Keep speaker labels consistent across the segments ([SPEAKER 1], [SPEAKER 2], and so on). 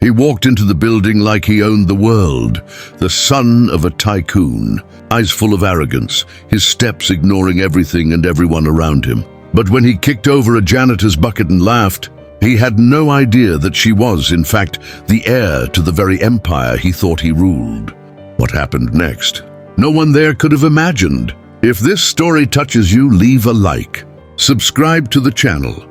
[SPEAKER 1] He walked into the building like he owned the world, the son of a tycoon, eyes full of arrogance, his steps ignoring everything and everyone around him. But when he kicked over a janitor's bucket and laughed, he had no idea that she was, in fact, the heir to the very empire he thought he ruled. What happened next? No one there could have imagined. If this story touches you, leave a like. Subscribe to the channel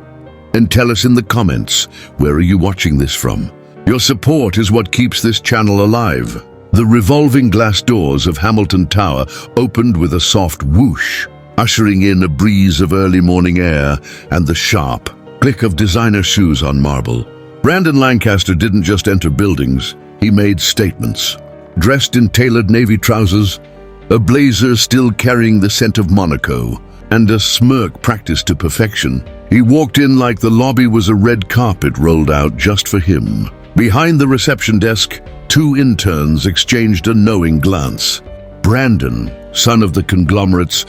[SPEAKER 1] and tell us in the comments, where are you watching this from? Your support is what keeps this channel alive. The revolving glass doors of Hamilton Tower opened with a soft whoosh, ushering in a breeze of early morning air and the sharp click of designer shoes on marble. Brandon Lancaster didn't just enter buildings, he made statements. Dressed in tailored navy trousers, a blazer still carrying the scent of Monaco, and a smirk practiced to perfection, he walked in like the lobby was a red carpet rolled out just for him. Behind the reception desk, two interns exchanged a knowing glance. Brandon, son of the conglomerate's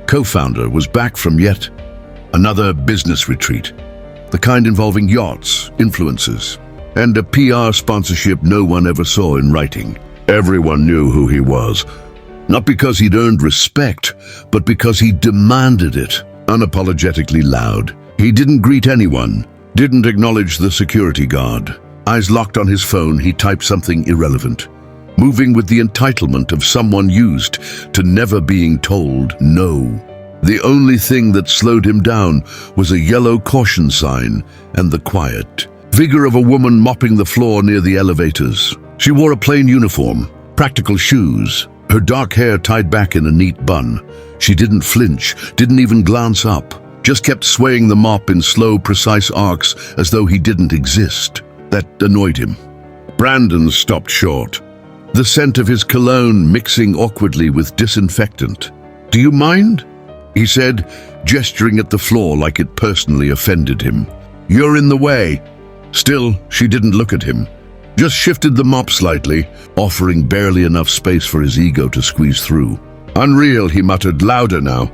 [SPEAKER 1] co-founder, was back from yet another business retreat, the kind involving yachts, influencers, and a PR sponsorship no one ever saw in writing. Everyone knew who he was, not because he'd earned respect, but because he demanded it, unapologetically loud. He didn't greet anyone, didn't acknowledge the security guard. Eyes locked on his phone, he typed something irrelevant, moving with the entitlement of someone used to never being told no. The only thing that slowed him down was a yellow caution sign and the quiet vigor of a woman mopping the floor near the elevators. She wore a plain uniform, practical shoes, her dark hair tied back in a neat bun. She didn't flinch, didn't even glance up, just kept swaying the mop in slow, precise arcs as though he didn't exist. That annoyed him. Brandon stopped short, the scent of his cologne mixing awkwardly with disinfectant. "Do you mind?" he said, gesturing at the floor like it personally offended him. "You're in the way." Still, she didn't look at him, just shifted the mop slightly, offering barely enough space for his ego to squeeze through. "Unreal," he muttered, louder now.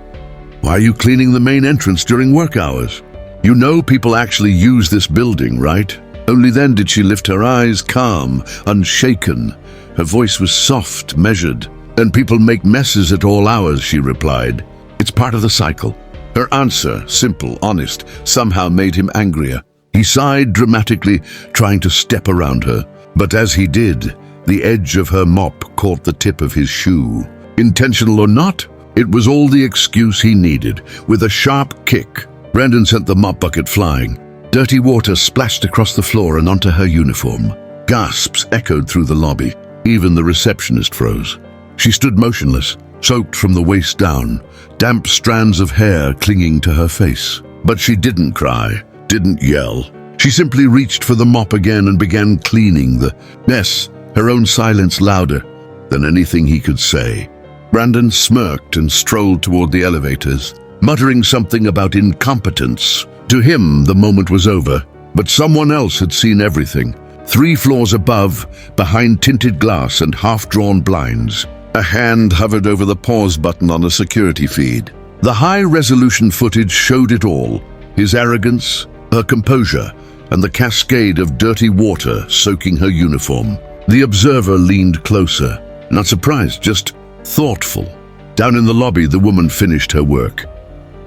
[SPEAKER 1] "Why are you cleaning the main entrance during work hours? You know people actually use this building, right?" Only then did she lift her eyes, calm, unshaken. Her voice was soft, measured. "And people make messes at all hours," she replied. "It's part of the cycle." Her answer, simple, honest, somehow made him angrier. He sighed dramatically, trying to step around her. But as he did, the edge of her mop caught the tip of his shoe. Intentional or not, it was all the excuse he needed. With a sharp kick, Brandon sent the mop bucket flying. Dirty water splashed across the floor and onto her uniform. Gasps echoed through the lobby. Even the receptionist froze. She stood motionless, soaked from the waist down, damp strands of hair clinging to her face. But she didn't cry, didn't yell. She simply reached for the mop again and began cleaning the mess, her own silence louder than anything he could say. Brandon smirked and strolled toward the elevators, muttering something about incompetence. To him, the moment was over, but someone else had seen everything. 3 floors above, behind tinted glass and half-drawn blinds, a hand hovered over the pause button on a security feed. The high-resolution footage showed it all: his arrogance, her composure, and the cascade of dirty water soaking her uniform. The observer leaned closer, not surprised, just thoughtful. Down in the lobby, the woman finished her work.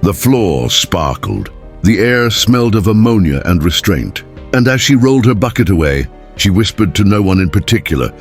[SPEAKER 1] The floor sparkled. The air smelled of ammonia and restraint. And as she rolled her bucket away, she whispered to no one in particular,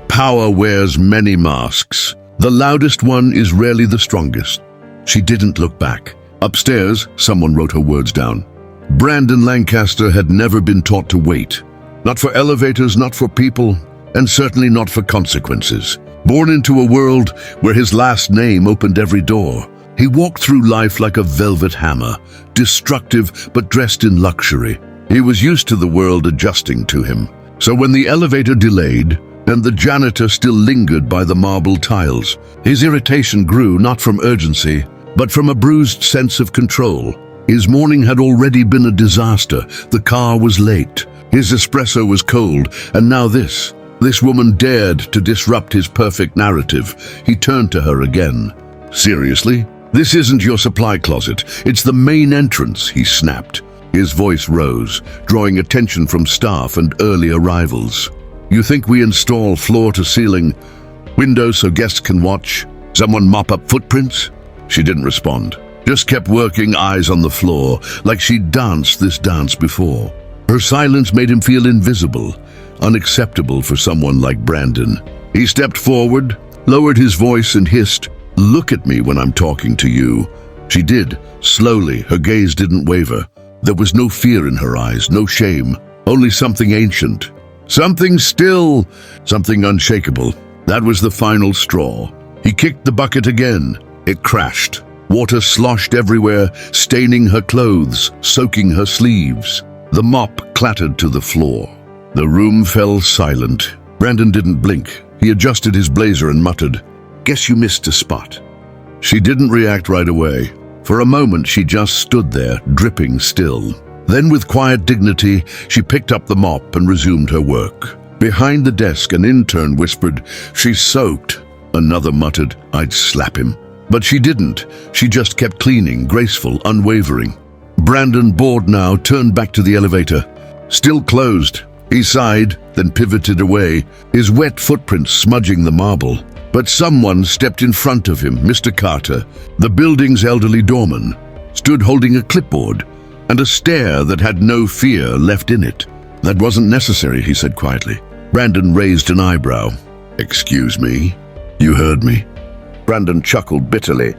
[SPEAKER 1] "Power wears many masks. The loudest one is rarely the strongest." She didn't look back. Upstairs, someone wrote her words down. Brandon Lancaster had never been taught to wait. Not for elevators, not for people, and certainly not for consequences. Born into a world where his last name opened every door, he walked through life like a velvet hammer, destructive but dressed in luxury. He was used to the world adjusting to him. So when the elevator delayed, and the janitor still lingered by the marble tiles, his irritation grew not from urgency, but from a bruised sense of control. His morning had already been a disaster. The car was late, his espresso was cold, and now this woman dared to disrupt his perfect narrative. He turned to her again. "Seriously? This isn't your supply closet. It's the main entrance," he snapped. His voice rose, drawing attention from staff and early arrivals. "You think we install floor-to-ceiling windows so guests can watch? Someone mop up footprints?" She didn't respond, just kept working, eyes on the floor, like she'd danced this dance before. Her silence made him feel invisible, unacceptable for someone like Brandon. He stepped forward, lowered his voice and hissed, "Look at me when I'm talking to you." She did, slowly, her gaze didn't waver. There was no fear in her eyes, no shame, only something ancient. Something still, something unshakable. That was the final straw. He kicked the bucket again. It crashed. Water sloshed everywhere, staining her clothes, soaking her sleeves. The mop clattered to the floor. The room fell silent. Brandon didn't blink. He adjusted his blazer and muttered, "Guess you missed a spot." She didn't react right away. For a moment, she just stood there, dripping still. Then, with quiet dignity, she picked up the mop and resumed her work. Behind the desk, an intern whispered, "She's soaked." Another muttered, "I'd slap him." But she didn't. She just kept cleaning, graceful, unwavering. Brandon, bored now, turned back to the elevator. Still closed. He sighed, then pivoted away, his wet footprints smudging the marble. But someone stepped in front of him, Mr. Carter, the building's elderly doorman, stood holding a clipboard and a stare that had no fear left in it. "That wasn't necessary," he said quietly. Brandon raised an eyebrow. "Excuse me? You heard me?" Brandon chuckled bitterly.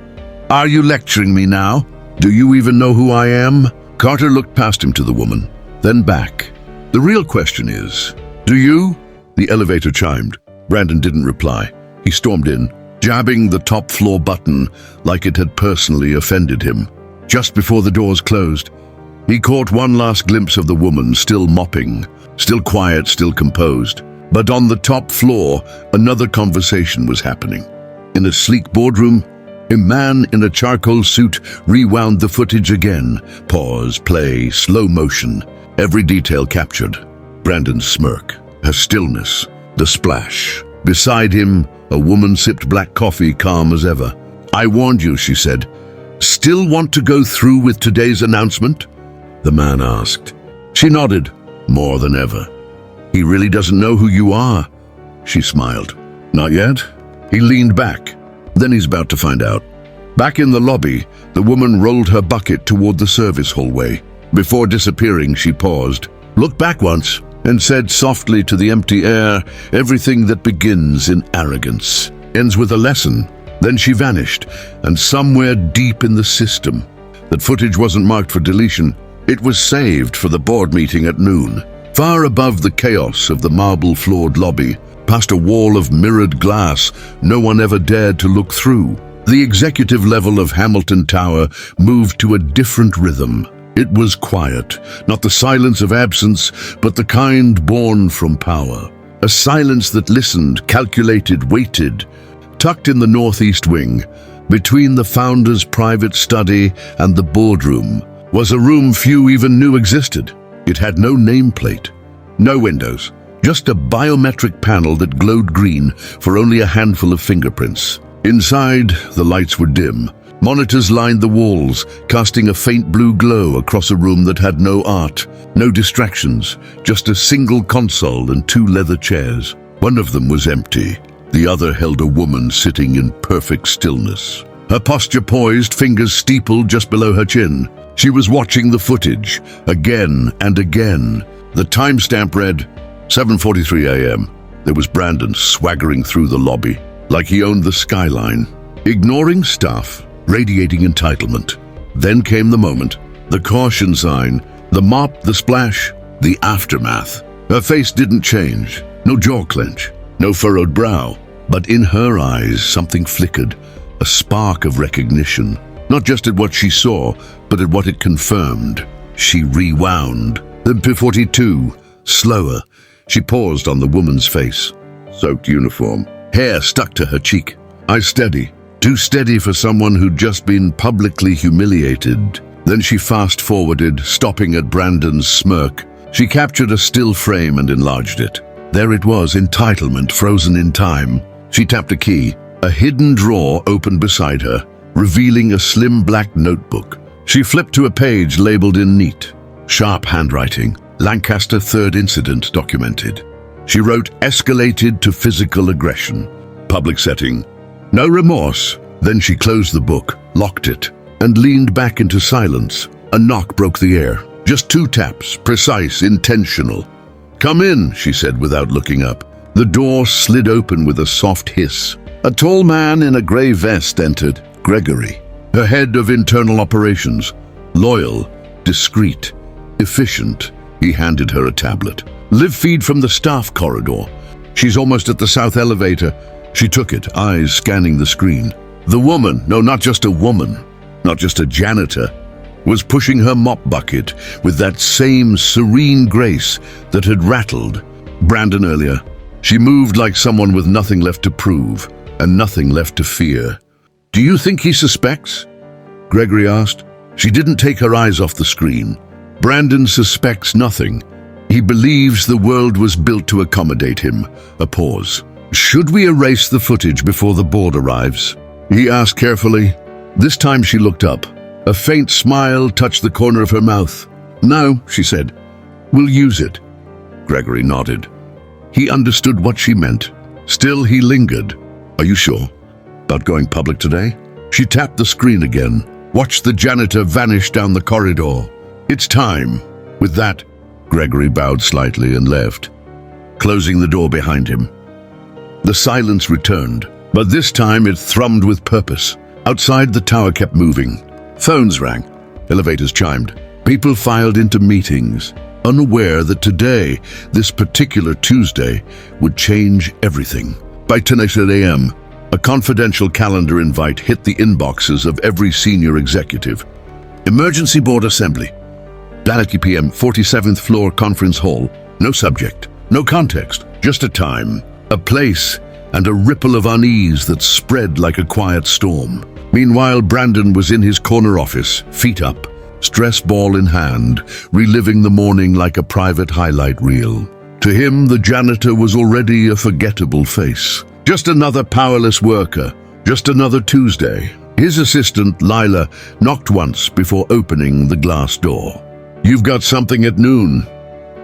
[SPEAKER 1] "Are you lecturing me now? Do you even know who I am?" Carter looked past him to the woman, then back. "The real question is, do you?" The elevator chimed. Brandon didn't reply. He stormed in, jabbing the top floor button like it had personally offended him. Just before the doors closed, he caught one last glimpse of the woman still mopping, still quiet, still composed. But on the top floor, another conversation was happening. In a sleek boardroom, a man in a charcoal suit rewound the footage again. Pause, play, slow motion, every detail captured. Brandon's smirk, her stillness, the splash. Beside him, a woman sipped black coffee, calm as ever. "I warned you," she said. "Still want to go through with today's announcement?" The man asked. She nodded, more than ever. "He really doesn't know who you are," she smiled. "Not yet?" He leaned back. "Then he's about to find out." Back in the lobby, the woman rolled her bucket toward the service hallway. Before disappearing, she paused, looked back once, and said softly to the empty air, "Everything that begins in arrogance ends with a lesson." Then she vanished, and somewhere deep in the system, that footage wasn't marked for deletion. It was saved for the board meeting at noon. Far above the chaos of the marble-floored lobby, past a wall of mirrored glass no one ever dared to look through, the executive level of Hamilton Tower moved to a different rhythm. It was quiet, not the silence of absence, but the kind born from power. A silence that listened, calculated, waited. Tucked in the northeast wing, between the founder's private study and the boardroom, was a room few even knew existed. It had no nameplate, no windows, just a biometric panel that glowed green for only a handful of fingerprints. Inside, the lights were dim. Monitors lined the walls, casting a faint blue glow across a room that had no art, no distractions, just a single console and two leather chairs. One of them was empty. The other held a woman sitting in perfect stillness. Her posture poised, fingers steepled just below her chin. She was watching the footage, again and again. The timestamp read, 7:43 a.m. There was Brandon swaggering through the lobby, like he owned the skyline, ignoring staff, radiating entitlement. Then came the moment, the caution sign, the mop, the splash, the aftermath. Her face didn't change, no jaw clench, no furrowed brow, but in her eyes something flickered, a spark of recognition, not just at what she saw, but at what it confirmed. She rewound. Then 42, slower. She paused on the woman's face. Soaked uniform, hair stuck to her cheek. Eyes steady, too steady for someone who'd just been publicly humiliated. Then she fast-forwarded, stopping at Brandon's smirk. She captured a still frame and enlarged it. There it was, entitlement frozen in time. She tapped a key. A hidden drawer opened beside her, revealing a slim black notebook. She flipped to a page labeled in neat. Sharp handwriting. Lancaster 3rd incident documented. She wrote, escalated to physical aggression. Public setting. No remorse. Then she closed the book, locked it, and leaned back into silence. A knock broke the air. Just 2 taps, precise, intentional. Come in, she said without looking up. The door slid open with a soft hiss. A tall man in a grey vest entered. Gregory, her head of internal operations. Loyal, discreet, efficient. He handed her a tablet. Live feed from the staff corridor. She's almost at the south elevator. She took it, eyes scanning the screen. The woman, no, not just a woman, not just a janitor, was pushing her mop bucket with that same serene grace that had rattled Brandon earlier. She moved like someone with nothing left to prove and nothing left to fear. Do you think he suspects? Gregory asked. She didn't take her eyes off the screen. Brandon suspects nothing. He believes the world was built to accommodate him. A pause. Should we erase the footage before the board arrives? He asked carefully. This time she looked up. A faint smile touched the corner of her mouth. No, she said. We'll use it. Gregory nodded. He understood what she meant. Still, he lingered. Are you sure? About going public today? She tapped the screen again, watched the janitor vanish down the corridor. It's time. With that, Gregory bowed slightly and left, closing the door behind him. The silence returned, but this time it thrummed with purpose. Outside, the tower kept moving. Phones rang. Elevators chimed. People filed into meetings, unaware that today, this particular Tuesday, would change everything. By 10 a.m., a confidential calendar invite hit the inboxes of every senior executive. Emergency board assembly. 9 p.m., 47th floor conference hall. No subject, no context, just a time, a place, and a ripple of unease that spread like a quiet storm. Meanwhile, Brandon was in his corner office, feet up, stress ball in hand, reliving the morning like a private highlight reel. To him, the janitor was already a forgettable face. Just another powerless worker, just another Tuesday. His assistant, Lila, knocked once before opening the glass door. You've got something at noon.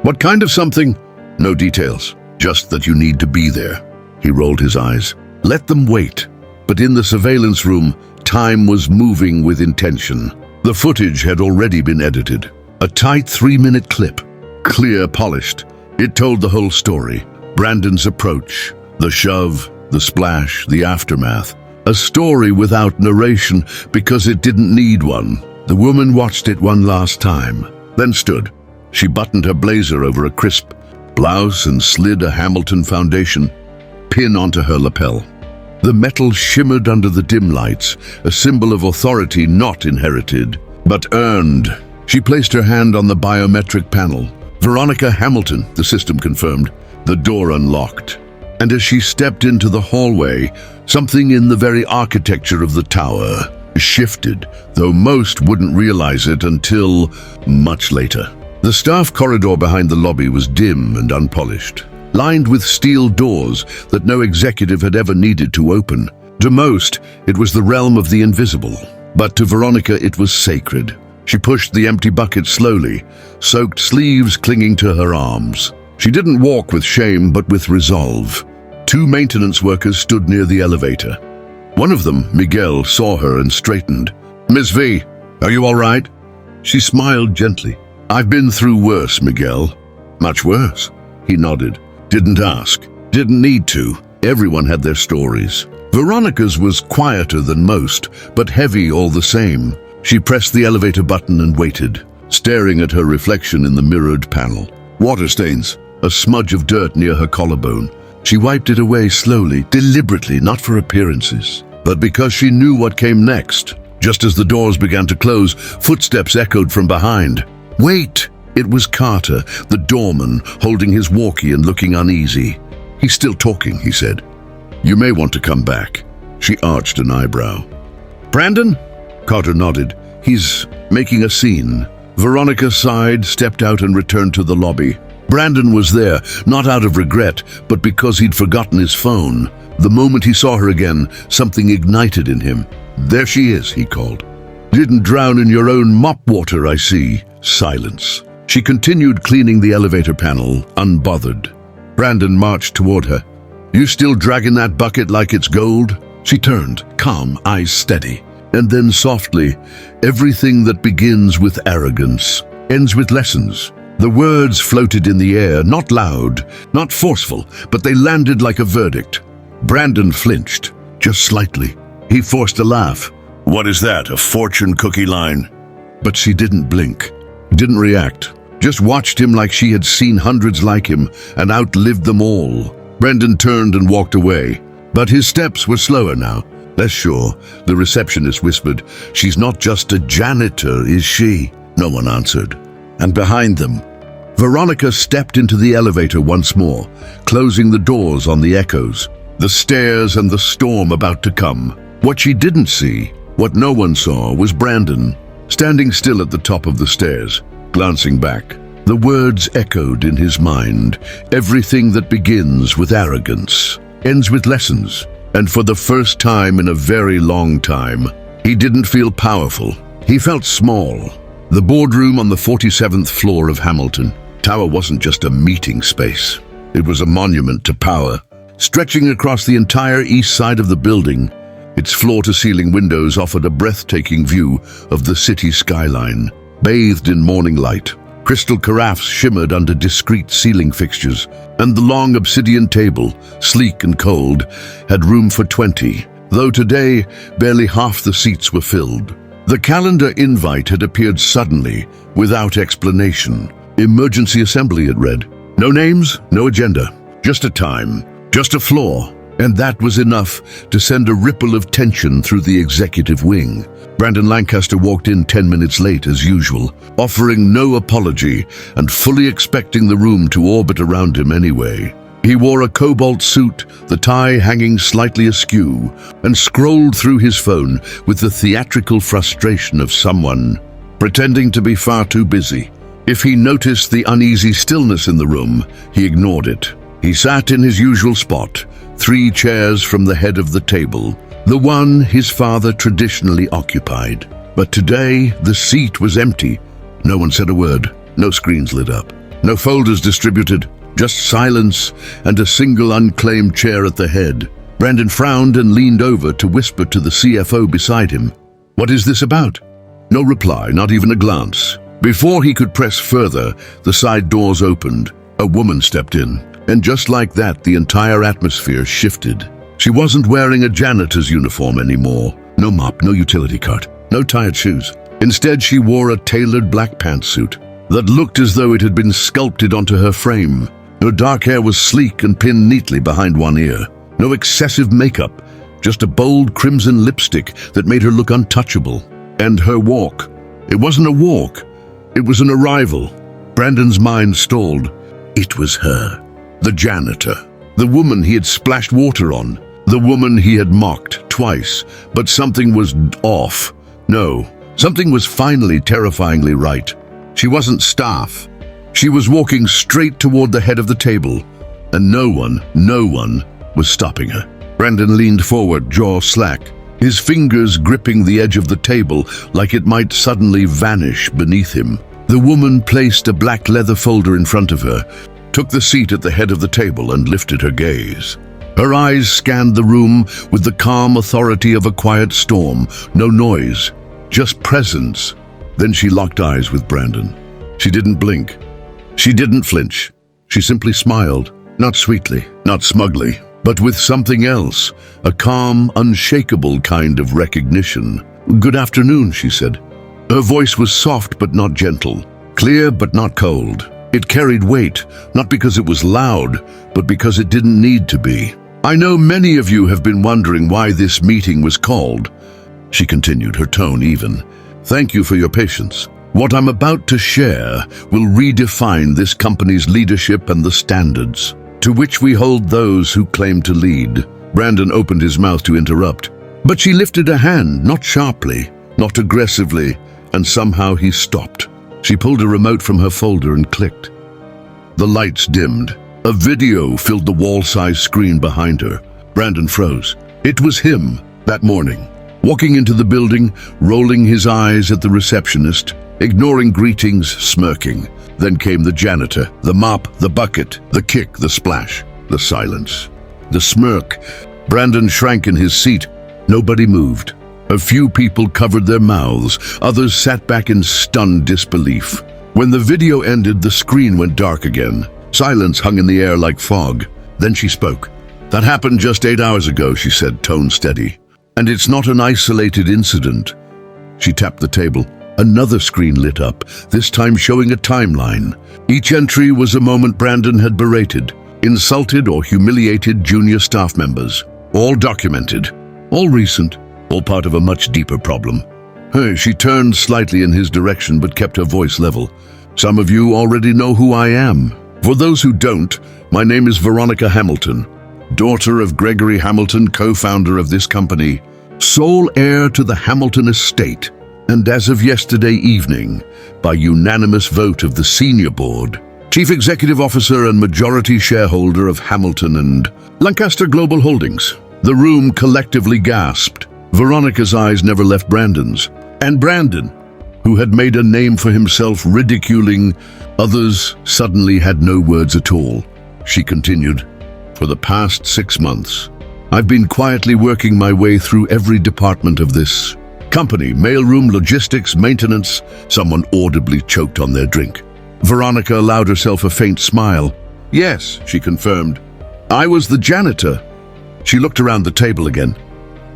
[SPEAKER 1] What kind of something? No details, just that you need to be there. He rolled his eyes. Let them wait. But in the surveillance room, time was moving with intention. The footage had already been edited. A tight 3-minute clip, clear, polished. It told the whole story. Brandon's approach, the shove, the splash, the aftermath. A story without narration because it didn't need one. The woman watched it one last time, then stood. She buttoned her blazer over a crisp blouse and slid a Hamilton foundation pin onto her lapel. The metal shimmered under the dim lights, a symbol of authority not inherited, but earned. She placed her hand on the biometric panel. Veronica Hamilton, the system confirmed. The door unlocked. And as she stepped into the hallway, something in the very architecture of the tower shifted, though most wouldn't realize it until much later. The staff corridor behind the lobby was dim and unpolished, lined with steel doors that no executive had ever needed to open. To most, it was the realm of the invisible, but to Veronica it was sacred. She pushed the empty bucket slowly, soaked sleeves clinging to her arms. She didn't walk with shame, but with resolve. 2 maintenance workers stood near the elevator. One of them, Miguel, saw her and straightened. Miss V, are you all right? She smiled gently. I've been through worse, Miguel. Much worse? He nodded. Didn't ask. Didn't need to. Everyone had their stories. Veronica's was quieter than most, but heavy all the same. She pressed the elevator button and waited, staring at her reflection in the mirrored panel. Water stains, a smudge of dirt near her collarbone. She wiped it away slowly, deliberately, not for appearances, but because she knew what came next. Just as the doors began to close, footsteps echoed from behind. Wait! It was Carter, the doorman, holding his walkie and looking uneasy. He's still talking, he said. You may want to come back. She arched an eyebrow. Brandon? Carter nodded. He's making a scene. Veronica sighed, stepped out and returned to the lobby. Brandon was there, not out of regret, but because he'd forgotten his phone. The moment he saw her again, something ignited in him. There she is, he called. Didn't drown in your own mop water, I see. Silence. She continued cleaning the elevator panel, unbothered. Brandon marched toward her. "You still dragging that bucket like it's gold?" She turned, calm, eyes steady. And then softly, "Everything that begins with arrogance ends with lessons." The words floated in the air, not loud, not forceful, but they landed like a verdict. Brandon flinched, just slightly. He forced a laugh. "What is that, a fortune cookie line?" But she didn't blink, didn't react, just watched him like she had seen hundreds like him and outlived them all. Brandon turned and walked away, but his steps were slower now, less sure. The receptionist whispered, "She's not just a janitor, is she?" No one answered. And behind them, Veronica stepped into the elevator once more, closing the doors on the echoes, the stairs and the storm about to come. What she didn't see, what no one saw, was Brandon, standing still at the top of the stairs, glancing back. The words echoed in his mind. Everything that begins with arrogance ends with lessons. And for the first time in a very long time, he didn't feel powerful. He felt small. The boardroom on the 47th floor of Hamilton Tower wasn't just a meeting space. It was a monument to power, stretching across the entire east side of the building. Its floor-to-ceiling windows offered a breathtaking view of the city skyline, bathed in morning light. Crystal carafes shimmered under discreet ceiling fixtures, and the long obsidian table, sleek and cold, had room for 20, though today barely half the seats were filled. The calendar invite had appeared suddenly, without explanation. "Emergency assembly," it read. No names, no agenda, just a time, just a floor. And that was enough to send a ripple of tension through the executive wing. Brandon Lancaster walked in 10 minutes late as usual, offering no apology and fully expecting the room to orbit around him anyway. He wore a cobalt suit, the tie hanging slightly askew, and scrolled through his phone with the theatrical frustration of someone pretending to be far too busy. If he noticed the uneasy stillness in the room, he ignored it. He sat in his usual spot, 3 chairs from the head of the table, the one his father traditionally occupied. But today, the seat was empty. No one said a word, no screens lit up, no folders distributed, just silence and a single unclaimed chair at the head. Brandon frowned and leaned over to whisper to the CFO beside him. "What is this about?" No reply, not even a glance. Before he could press further, the side doors opened. A woman stepped in. And just like that, the entire atmosphere shifted. She wasn't wearing a janitor's uniform anymore. No mop, no utility cart, no tired shoes. Instead, she wore a tailored black pantsuit that looked as though it had been sculpted onto her frame. Her dark hair was sleek and pinned neatly behind one ear. No excessive makeup, just a bold crimson lipstick that made her look untouchable. And her walk. It wasn't a walk. It was an arrival. Brandon's mind stalled. It was her. The janitor, the woman he had splashed water on, the woman he had mocked twice, but something was off. No, something was finally terrifyingly right. She wasn't staff. She was walking straight toward the head of the table, and no one was stopping her. Brandon leaned forward, jaw slack, his fingers gripping the edge of the table like it might suddenly vanish beneath him. The woman placed a black leather folder in front of her, took the seat at the head of the table and lifted her gaze. Her eyes scanned the room with the calm authority of a quiet storm. No noise, just presence. Then she locked eyes with Brandon. She didn't blink. She didn't flinch. She simply smiled, not sweetly, not smugly, but with something else, a calm, unshakable kind of recognition. "Good afternoon," she said. Her voice was soft but not gentle, clear but not cold. It carried weight, not because it was loud, but because it didn't need to be. "I know many of you have been wondering why this meeting was called," she continued, her tone even. "Thank you for your patience. What I'm about to share will redefine this company's leadership and the standards to which we hold those who claim to lead." Brandon opened his mouth to interrupt, but she lifted a hand, not sharply, not aggressively, and somehow he stopped. She pulled a remote from her folder and clicked. The lights dimmed. A video filled the wall-sized screen behind her. Brandon froze. It was him, that morning, walking into the building, rolling his eyes at the receptionist, ignoring greetings, smirking. Then came the janitor, the mop, the bucket, the kick, the splash, the silence, the smirk. Brandon shrank in his seat. Nobody moved. A few people covered their mouths. Others sat back in stunned disbelief. When the video ended, the screen went dark again. Silence hung in the air like fog. Then she spoke. "That happened just 8 hours ago," she said, tone steady. "And it's not an isolated incident." She tapped the table. Another screen lit up, this time showing a timeline. Each entry was a moment Brandon had berated, insulted or humiliated junior staff members. All documented, all recent, all part of a much deeper problem. She turned slightly in his direction but kept her voice level. "Some of you already know who I am. For those who don't, my name is Veronica Hamilton, daughter of Gregory Hamilton, co-founder of this company, sole heir to the Hamilton estate, and as of yesterday evening, by unanimous vote of the senior board, Chief Executive Officer and majority shareholder of Hamilton and Lancaster Global Holdings." The room collectively gasped. Veronica's eyes never left Brandon's. And Brandon, who had made a name for himself ridiculing others, suddenly had no words at all. She continued, "For the past 6 months, I've been quietly working my way through every department of this company, mailroom, logistics, maintenance." Someone audibly choked on their drink. Veronica allowed herself a faint smile. "Yes," she confirmed. "I was the janitor." She looked around the table again.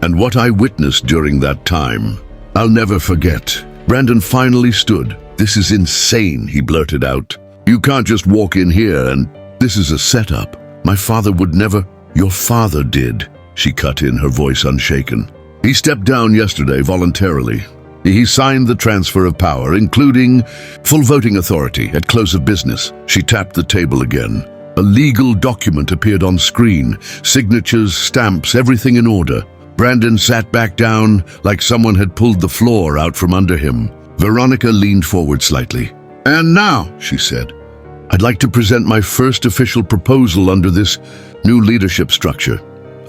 [SPEAKER 1] "And what I witnessed during that time, I'll never forget." Brandon finally stood. "This is insane," he blurted out. "You can't just walk in here and this is a setup. My father would never—" "Your father did," she cut in, her voice unshaken. "He stepped down yesterday voluntarily. He signed the transfer of power, including full voting authority at close of business." She tapped the table again. A legal document appeared on screen. Signatures, stamps, everything in order. Brandon sat back down like someone had pulled the floor out from under him. Veronica leaned forward slightly. "And now," she said, "I'd like to present my first official proposal under this new leadership structure."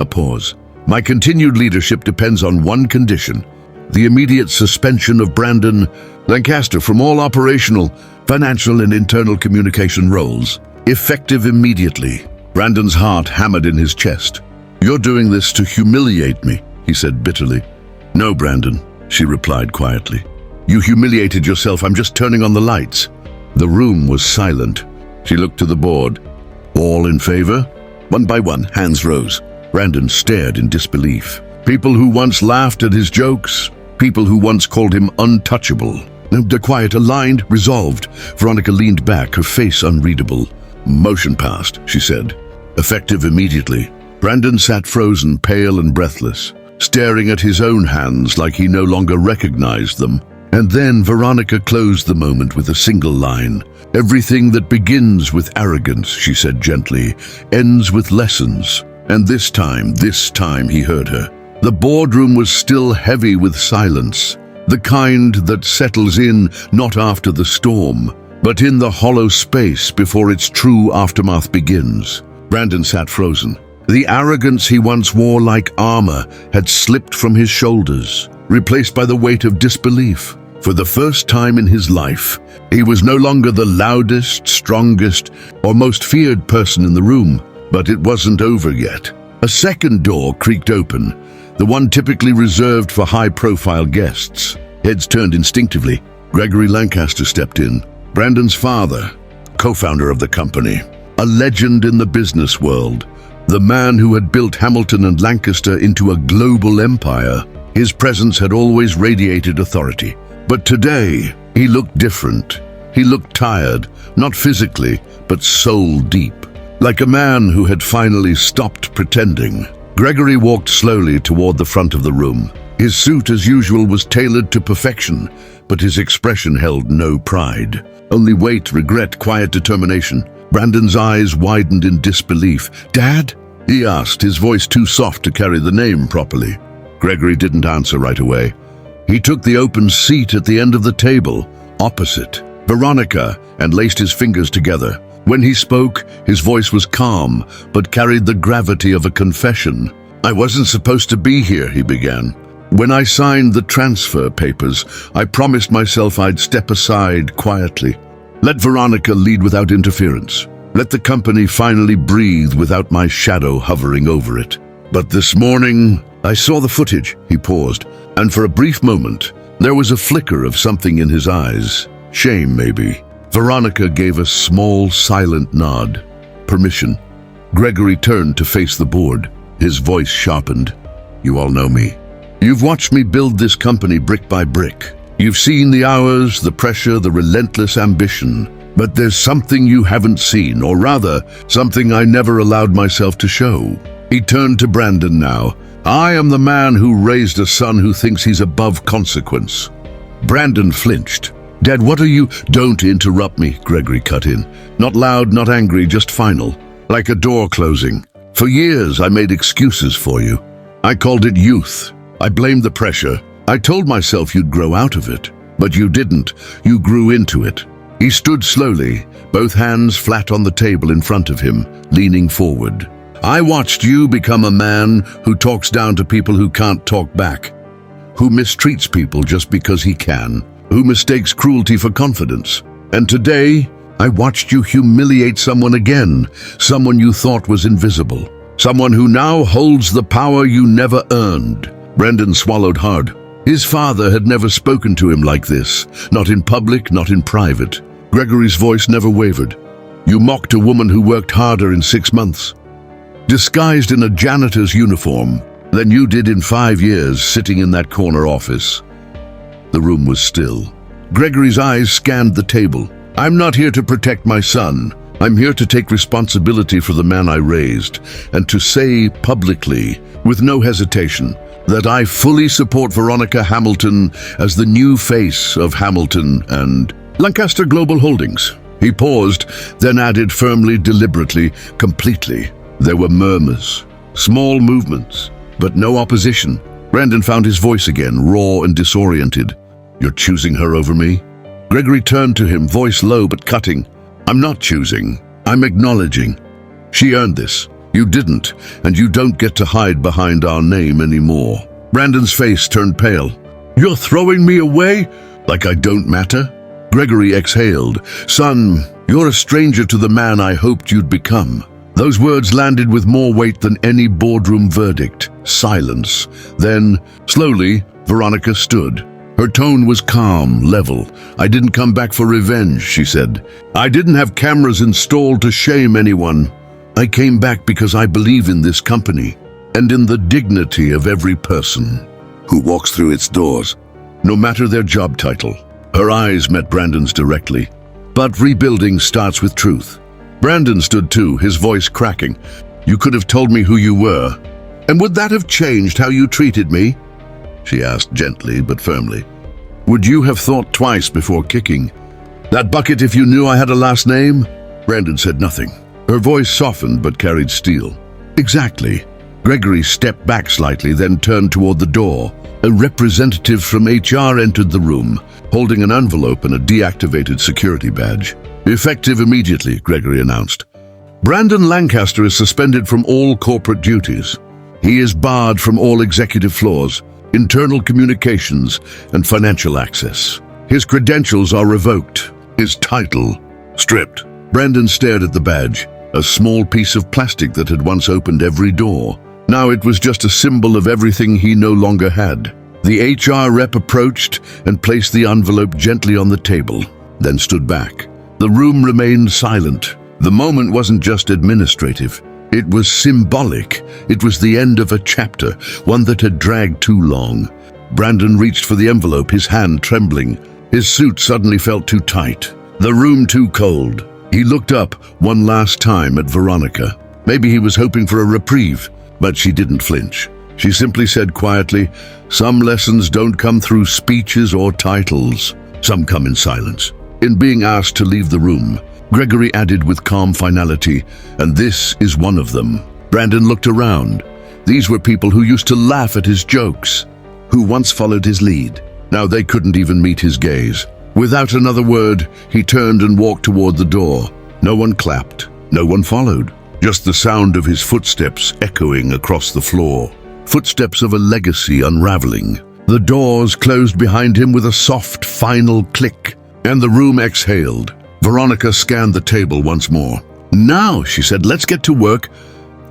[SPEAKER 1] A pause. "My continued leadership depends on one condition: the immediate suspension of Brandon Lancaster from all operational, financial, and internal communication roles. Effective immediately." Brandon's heart hammered in his chest. "You're doing this to humiliate me," he said bitterly. "No, Brandon," she replied quietly. "You humiliated yourself. I'm just turning on the lights." The room was silent. She looked to the board. "All in favor?" One by one, hands rose. Brandon stared in disbelief. People who once laughed at his jokes, people who once called him untouchable. The quiet, aligned, resolved. Veronica leaned back, her face unreadable. "Motion passed," she said. "Effective immediately." Brandon sat frozen, pale and breathless, staring at his own hands like he no longer recognized them. And then Veronica closed the moment with a single line. "Everything that begins with arrogance," she said gently, "ends with lessons." And this time he heard her. The boardroom was still heavy with silence, the kind that settles in not after the storm, but in the hollow space before its true aftermath begins. Brandon sat frozen. The arrogance he once wore like armor had slipped from his shoulders, replaced by the weight of disbelief. For the first time in his life, he was no longer the loudest, strongest, or most feared person in the room. But it wasn't over yet. A second door creaked open, the one typically reserved for high-profile guests. Heads turned instinctively. Gregory Lancaster stepped in. Brandon's father, co-founder of the company, a legend in the business world, the man who had built Hamilton and Lancaster into a global empire. His presence had always radiated authority. But today, he looked different. He looked tired, not physically, but soul deep, like a man who had finally stopped pretending. Gregory walked slowly toward the front of the room. His suit, as usual, was tailored to perfection, but his expression held no pride. Only weight, regret, quiet determination. Brandon's eyes widened in disbelief. "Dad?" he asked, his voice too soft to carry the name properly. Gregory didn't answer right away. He took the open seat at the end of the table, opposite Veronica, and laced his fingers together. When he spoke, his voice was calm, but carried the gravity of a confession. "I wasn't supposed to be here," he began. When I signed the transfer papers, I promised myself I'd step aside quietly. Let Veronica lead without interference. Let the company finally breathe without my shadow hovering over it. But this morning, I saw the footage." He paused, and for a brief moment, there was a flicker of something in his eyes. Shame, maybe. Veronica gave a small, silent nod. Permission. Gregory turned to face the board. His voice sharpened. "You all know me. You've watched me build this company brick by brick. You've seen the hours, the pressure, the relentless ambition. But there's something you haven't seen, or rather, something I never allowed myself to show." He turned to Brandon now. "I am the man who raised a son who thinks he's above consequence." Brandon flinched. "Dad, what are you—" "Don't interrupt me," Gregory cut in. Not loud, not angry, just final. Like a door closing. "For years I made excuses for you. I called it youth. I blamed the pressure. I told myself you'd grow out of it. But you didn't. You grew into it." He stood slowly, both hands flat on the table in front of him, leaning forward. "I watched you become a man who talks down to people who can't talk back, who mistreats people just because he can, who mistakes cruelty for confidence. And today, I watched you humiliate someone again, someone you thought was invisible, someone who now holds the power you never earned." Brandon swallowed hard. His father had never spoken to him like this, not in public, not in private. Gregory's voice never wavered. "You mocked a woman who worked harder in 6 months, disguised in a janitor's uniform, than you did in 5 years sitting in that corner office." The room was still. Gregory's eyes scanned the table. "I'm not here to protect my son. I'm here to take responsibility for the man I raised, and to say publicly, with no hesitation, that I fully support Veronica Hamilton as the new face of Hamilton and Lancaster Global Holdings." He paused, then added firmly, deliberately, completely. There were murmurs, small movements, but no opposition. Brandon found his voice again, raw and disoriented. "You're choosing her over me?" Gregory turned to him, voice low but cutting. "I'm not choosing. I'm acknowledging. She earned this. You didn't, and you don't get to hide behind our name anymore." Brandon's face turned pale. "You're throwing me away? Like I don't matter?" Gregory exhaled. "Son, you're a stranger to the man I hoped you'd become." Those words landed with more weight than any boardroom verdict. Silence. Then, slowly, Veronica stood. Her tone was calm, level. "I didn't come back for revenge," she said. "I didn't have cameras installed to shame anyone. I came back because I believe in this company, and in the dignity of every person who walks through its doors, no matter their job title." Her eyes met Brandon's directly. "But rebuilding starts with truth." Brandon stood too, his voice cracking. "You could have told me who you were. And would that have changed how you treated me?" she asked gently but firmly. "Would you have thought twice before kicking that bucket if you knew I had a last name?" Brandon said nothing. Her voice softened but carried steel. "Exactly." Gregory stepped back slightly, then turned toward the door. A representative from HR entered the room, holding an envelope and a deactivated security badge. "Effective immediately," Gregory announced. "Brandon Lancaster is suspended from all corporate duties. He is barred from all executive floors, internal communications, and financial access. His credentials are revoked. His title stripped." Brandon stared at the badge, a small piece of plastic that had once opened every door. Now it was just a symbol of everything he no longer had. The HR rep approached and placed the envelope gently on the table, then stood back. The room remained silent. The moment wasn't just administrative. It was symbolic. It was the end of a chapter, one that had dragged too long. Brandon reached for the envelope, his hand trembling. His suit suddenly felt too tight, the room too cold. He looked up one last time at Veronica. Maybe he was hoping for a reprieve, but she didn't flinch. She simply said quietly, "Some lessons don't come through speeches or titles. Some come in silence." In being asked to leave the room, Gregory added with calm finality, "And this is one of them." Brandon looked around. These were people who used to laugh at his jokes, who once followed his lead. Now they couldn't even meet his gaze. Without another word, he turned and walked toward the door. No one clapped. No one followed. Just the sound of his footsteps echoing across the floor. footsteps of a legacy unraveling. The doors closed behind him with a soft, final click, and the room exhaled. Veronica scanned the table once more. "Now," she said, "let's get to work."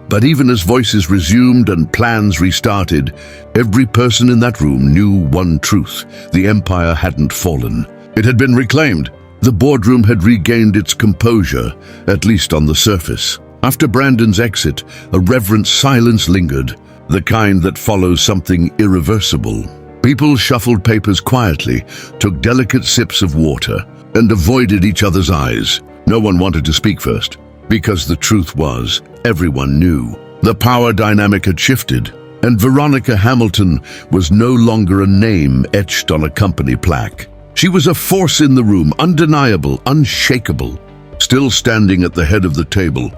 [SPEAKER 1] But even as voices resumed and plans restarted, every person in that room knew one truth: the empire hadn't fallen. It had been reclaimed. The boardroom had regained its composure, at least on the surface. After Brandon's exit, a reverent silence lingered, the kind that follows something irreversible. People shuffled papers quietly, took delicate sips of water, and avoided each other's eyes. No one wanted to speak first, because the truth was, everyone knew. The power dynamic had shifted, and Veronica Hamilton was no longer a name etched on a company plaque. She was a force in the room, undeniable, unshakable. Still standing at the head of the table,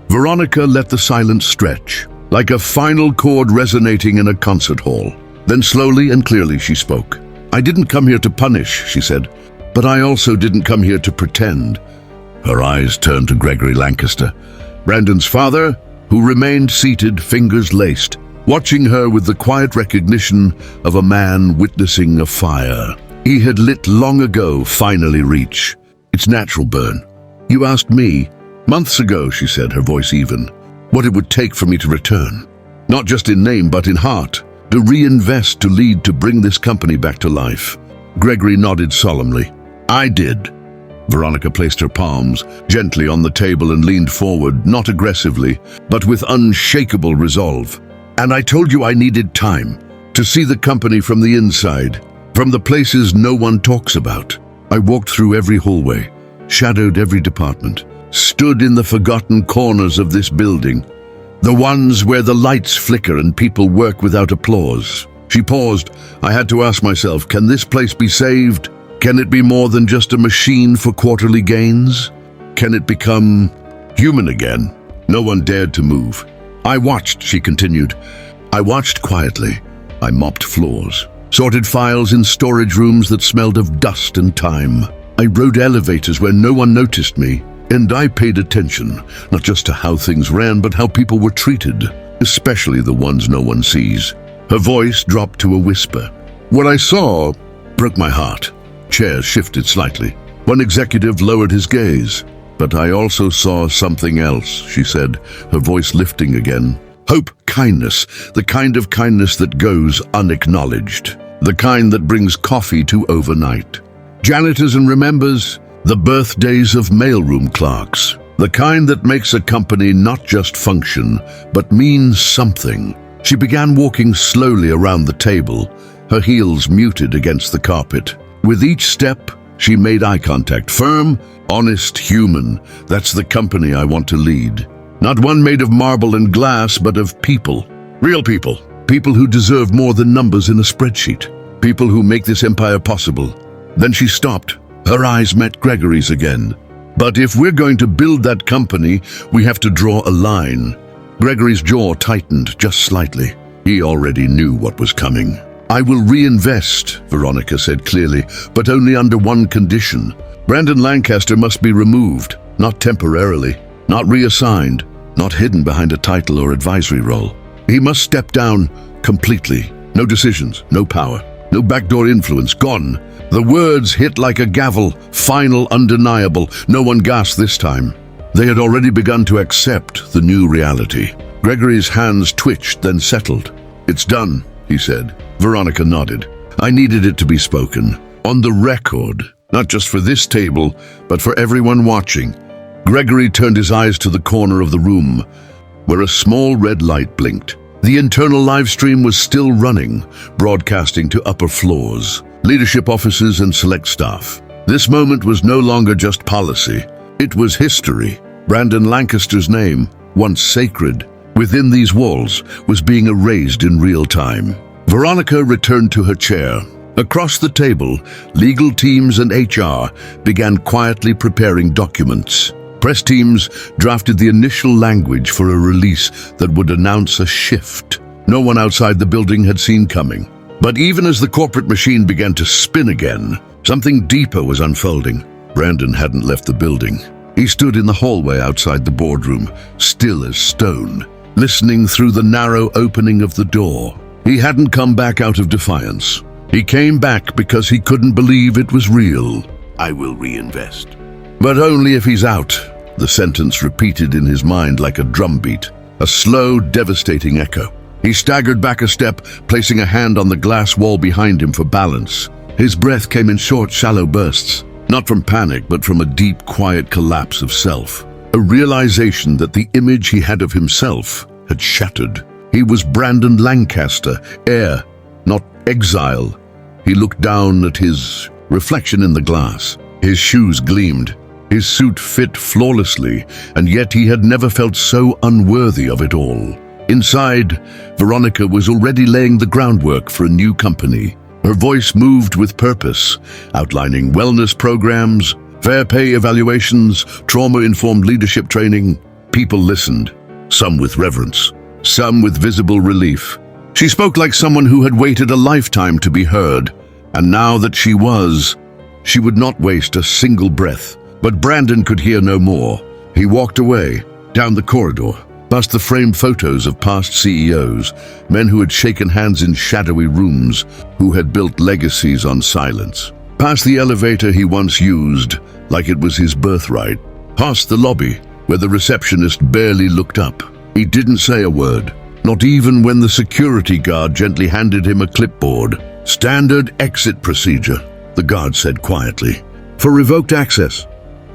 [SPEAKER 1] Veronica let the silence stretch, like a final chord resonating in a concert hall. Then slowly and clearly she spoke. "I didn't come here to punish," she said, "but I also didn't come here to pretend." Her eyes turned to Gregory Lancaster, Brandon's father, who remained seated, fingers laced, watching her with the quiet recognition of a man witnessing a fire he had lit long ago finally reach its natural burn. "You asked me months ago," she said, her voice even, "what it would take for me to return. Not just in name, but in heart. To reinvest, to lead, to bring this company back to life." Gregory nodded solemnly. "I did." Veronica placed her palms gently on the table and leaned forward, not aggressively, but with unshakable resolve. "And I told you I needed time to see the company from the inside, from the places no one talks about. I walked through every hallway, shadowed every department, stood in the forgotten corners of this building, the ones where the lights flicker and people work without applause." She paused. "I had to ask myself, can this place be saved? Can it be more than just a machine for quarterly gains? Can it become human again?" No one dared to move. "I watched," she continued. "I watched quietly. I mopped floors, sorted files in storage rooms that smelled of dust and time. I rode elevators where no one noticed me. And I paid attention, not just to how things ran, but how people were treated, especially the ones no one sees." Her voice dropped to a whisper. "What I saw broke my heart." Chairs shifted slightly. One executive lowered his gaze. "But I also saw something else," she said, her voice lifting again. "Hope, kindness, the kind of kindness that goes unacknowledged, the kind that brings coffee to overnight janitors and remembers the birthdays of mailroom clerks, the kind that makes a company not just function, but means something." She began walking slowly around the table, her heels muted against the carpet. With each step, she made eye contact. "Firm, honest, human. That's the company I want to lead. Not one made of marble and glass, but of people. Real people. People who deserve more than numbers in a spreadsheet. People who make this empire possible." Then she stopped. Her eyes met Gregory's again. "But if we're going to build that company, we have to draw a line." Gregory's jaw tightened just slightly. He already knew what was coming. "I will reinvest," Veronica said clearly, "but only under one condition. Brandon Lancaster must be removed, not temporarily, not reassigned, not hidden behind a title or advisory role. He must step down completely. No decisions, no power, no backdoor influence, gone." The words hit like a gavel, final, undeniable. No one gasped this time. They had already begun to accept the new reality. Gregory's hands twitched, then settled. "It's done," he said. Veronica nodded. "I needed it to be spoken. On the record. Not just for this table, but for everyone watching." Gregory turned his eyes to the corner of the room, where a small red light blinked. The internal live stream was still running, broadcasting to upper floors, leadership offices and select staff. This moment was no longer just policy. It was history. Brandon Lancaster's name, once sacred, within these walls, was being erased in real time. Veronica returned to her chair. Across the table, legal teams and HR began quietly preparing documents. Press teams drafted the initial language for a release that would announce a shift no one outside the building had seen coming. But even as the corporate machine began to spin again, something deeper was unfolding. Brandon hadn't left the building. He stood in the hallway outside the boardroom, still as stone, listening through the narrow opening of the door. He hadn't come back out of defiance. He came back because he couldn't believe it was real.
[SPEAKER 2] I will reinvest.
[SPEAKER 1] But only if he's out, the sentence repeated in his mind like a drumbeat, a slow, devastating echo. He staggered back a step, placing a hand on the glass wall behind him for balance. His breath came in short, shallow bursts, not from panic, but from a deep, quiet collapse of self. A realization that the image he had of himself had shattered. He was Brandon Lancaster, heir, not exile. He looked down at his reflection in the glass. His shoes gleamed. His suit fit flawlessly, and yet he had never felt so unworthy of it all. Inside, Veronica was already laying the groundwork for a new company. Her voice moved with purpose, outlining wellness programs, fair pay evaluations, trauma-informed leadership training. People listened, some with reverence, some with visible relief. She spoke like someone who had waited a lifetime to be heard, and now that she would not waste a single breath. But Brandon could hear no more. He walked away, down the corridor, past the framed photos of past CEOs, men who had shaken hands in shadowy rooms, who had built legacies on silence. Past the elevator he once used, like it was his birthright. Past the lobby, where the receptionist barely looked up. He didn't say a word, not even when the security guard gently handed him a clipboard. "Standard exit procedure," the guard said quietly. "For revoked access."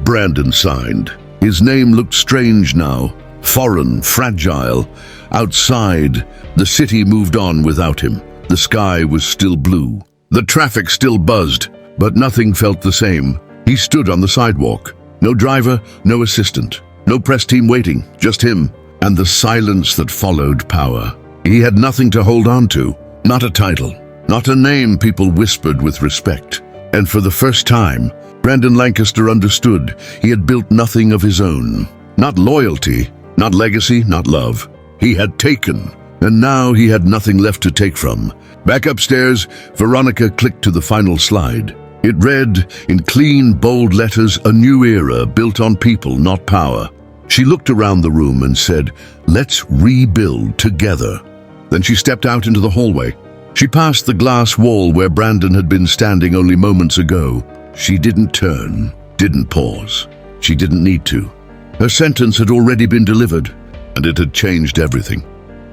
[SPEAKER 1] Brandon signed. His name looked strange now, foreign, fragile. Outside, the city moved on without him. The sky was still blue. The traffic still buzzed, but nothing felt the same. He stood on the sidewalk. No driver, no assistant, no press team waiting, just him, and the silence that followed power. He had nothing to hold on to, not a title, not a name people whispered with respect. And for the first time, Brandon Lancaster understood he had built nothing of his own. Not loyalty, not legacy, not love. He had taken, and now he had nothing left to take from. Back upstairs, Veronica clicked to the final slide. It read, in clean, bold letters, "A new era built on people, not power." She looked around the room and said, "Let's rebuild together." Then she stepped out into the hallway. She passed the glass wall where Brandon had been standing only moments ago. She didn't turn, didn't pause. She didn't need to. Her sentence had already been delivered, and it had changed everything.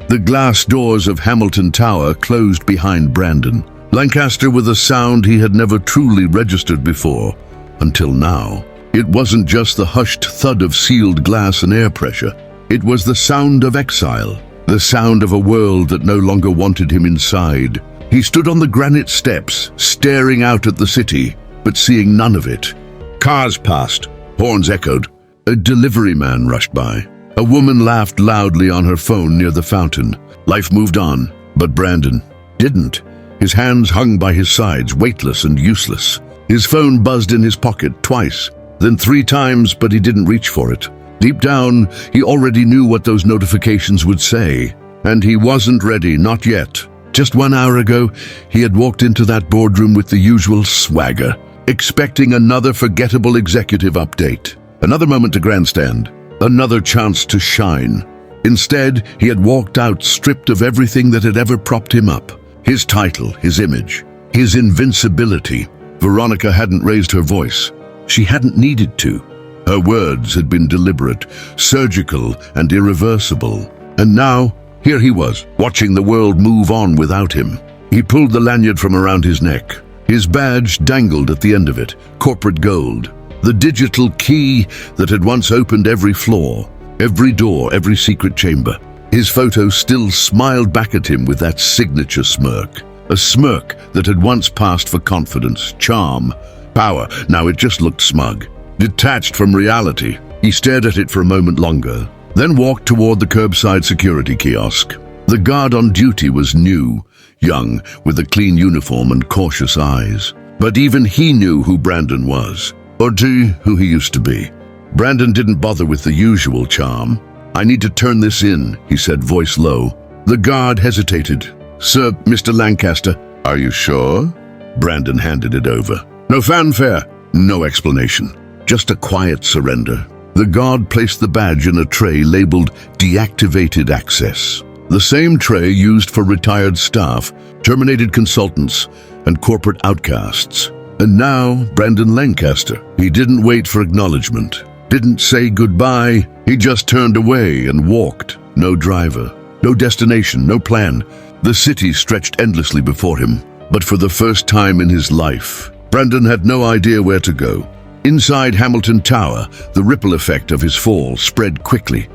[SPEAKER 1] The glass doors of Hamilton Tower closed behind Brandon Lancaster with a sound he had never truly registered before, until now. It wasn't just the hushed thud of sealed glass and air pressure. It was the sound of exile, the sound of a world that no longer wanted him inside. He stood on the granite steps, staring out at the city, but seeing none of it. Cars passed, horns echoed. A delivery man rushed by. A woman laughed loudly on her phone near the fountain. Life moved on, but Brandon didn't. His hands hung by his sides, weightless and useless. His phone buzzed in his pocket twice, then 3 times, but he didn't reach for it. Deep down, he already knew what those notifications would say, and he wasn't ready, not yet. Just 1 hour ago, he had walked into that boardroom with the usual swagger, expecting another forgettable executive update, another moment to grandstand, another chance to shine. Instead, he had walked out stripped of everything that had ever propped him up. His title, his image, his invincibility. Veronica hadn't raised her voice. She hadn't needed to. Her words had been deliberate, surgical, and irreversible. And now, here he was, watching the world move on without him. He pulled the lanyard from around his neck. His badge dangled at the end of it, corporate gold. The digital key that had once opened every floor, every door, every secret chamber. His photo still smiled back at him with that signature smirk. A smirk that had once passed for confidence, charm, power. Now it just looked smug, detached from reality. He stared at it for a moment longer, then walked toward the curbside security kiosk. The guard on duty was new, young, with a clean uniform and cautious eyes. But even he knew who Brandon was, or who he used to be. Brandon didn't bother with the usual charm. "I need to turn this in," he said, voice low. The guard hesitated. "Sir, Mr. Lancaster." "Are you sure?" Brandon handed it over. No fanfare, no explanation, just a quiet surrender. The guard placed the badge in a tray labeled "Deactivated Access." The same tray used for retired staff, terminated consultants, and corporate outcasts. And now, Brandon Lancaster. He didn't wait for acknowledgement, didn't say goodbye. He just turned away and walked. No driver, no destination, no plan. The city stretched endlessly before him. But for the first time in his life, Brandon had no idea where to go. Inside Hamilton Tower, the ripple effect of his fall spread quickly.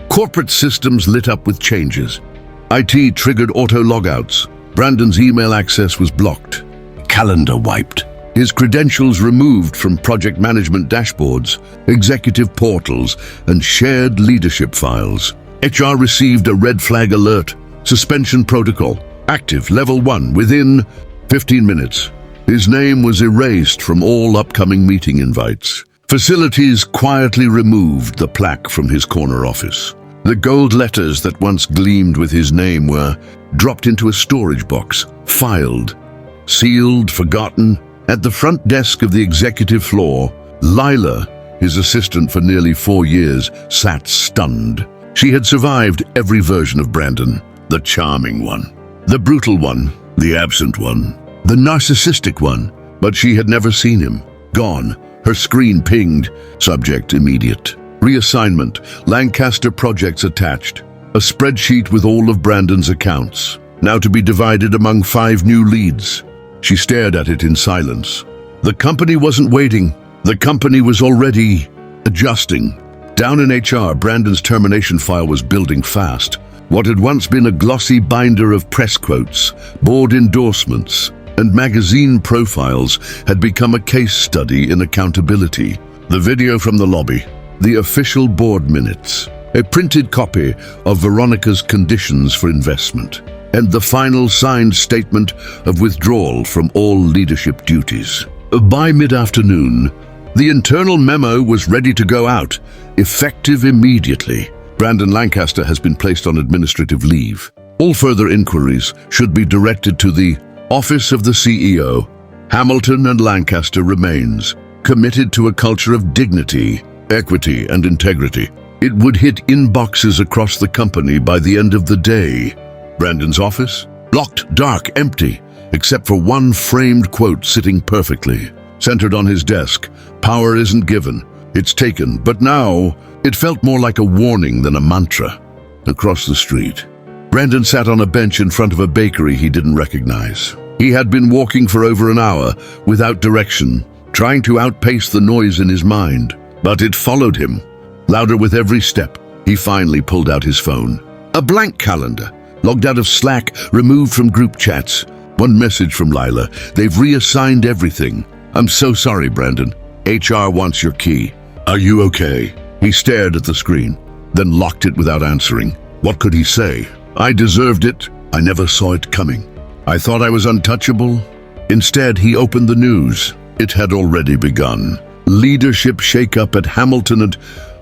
[SPEAKER 1] Corporate systems lit up with changes. IT triggered auto logouts. Brandon's email access was blocked. Calendar wiped. His credentials removed from project management dashboards, executive portals, and shared leadership files. HR received a red flag alert. Suspension protocol. Active level 1 within 15 minutes. His name was erased from all upcoming meeting invites. Facilities quietly removed the plaque from his corner office. The gold letters that once gleamed with his name were dropped into a storage box, filed, sealed, forgotten. At the front desk of the executive floor, Lila, his assistant for nearly 4 years, sat stunned. She had survived every version of Brandon. The charming one, the brutal one, the absent one, the narcissistic one. But she had never seen him. Gone. Her screen pinged. Subject immediate. Reassignment. Lancaster projects attached. A spreadsheet with all of Brandon's accounts, now to be divided among 5 new leads. She stared at it in silence. The company wasn't waiting. The company was already adjusting. Down in HR, Brandon's termination file was building fast. What had once been a glossy binder of press quotes, board endorsements, and magazine profiles had become a case study in accountability. The video from the lobby, the official board minutes, a printed copy of Veronica's conditions for investment, and the final signed statement of withdrawal from all leadership duties. By mid-afternoon, the internal memo was ready to go out, effective immediately. Brandon Lancaster has been placed on administrative leave. All further inquiries should be directed to the Office of the CEO. Hamilton and Lancaster remains committed to a culture of dignity, equity, and integrity. It would hit inboxes across the company by the end of the day. Brandon's office? Locked, dark, empty, except for one framed quote sitting perfectly. Centered on his desk, power isn't given, it's taken. But now, it felt more like a warning than a mantra. Across the street, Brandon sat on a bench in front of a bakery he didn't recognize. He had been walking for over an hour, without direction, trying to outpace the noise in his mind. But it followed him, louder with every step. He finally pulled out his phone. A blank calendar, logged out of Slack, removed from group chats. One message from Lila. They've reassigned everything. I'm so sorry, Brandon. HR wants your key. Are you okay? He stared at the screen, then locked it without answering. What could he say? I deserved it. I never saw it coming. I thought I was untouchable. Instead, he opened the news. It had already begun. Leadership shakeup at Hamilton and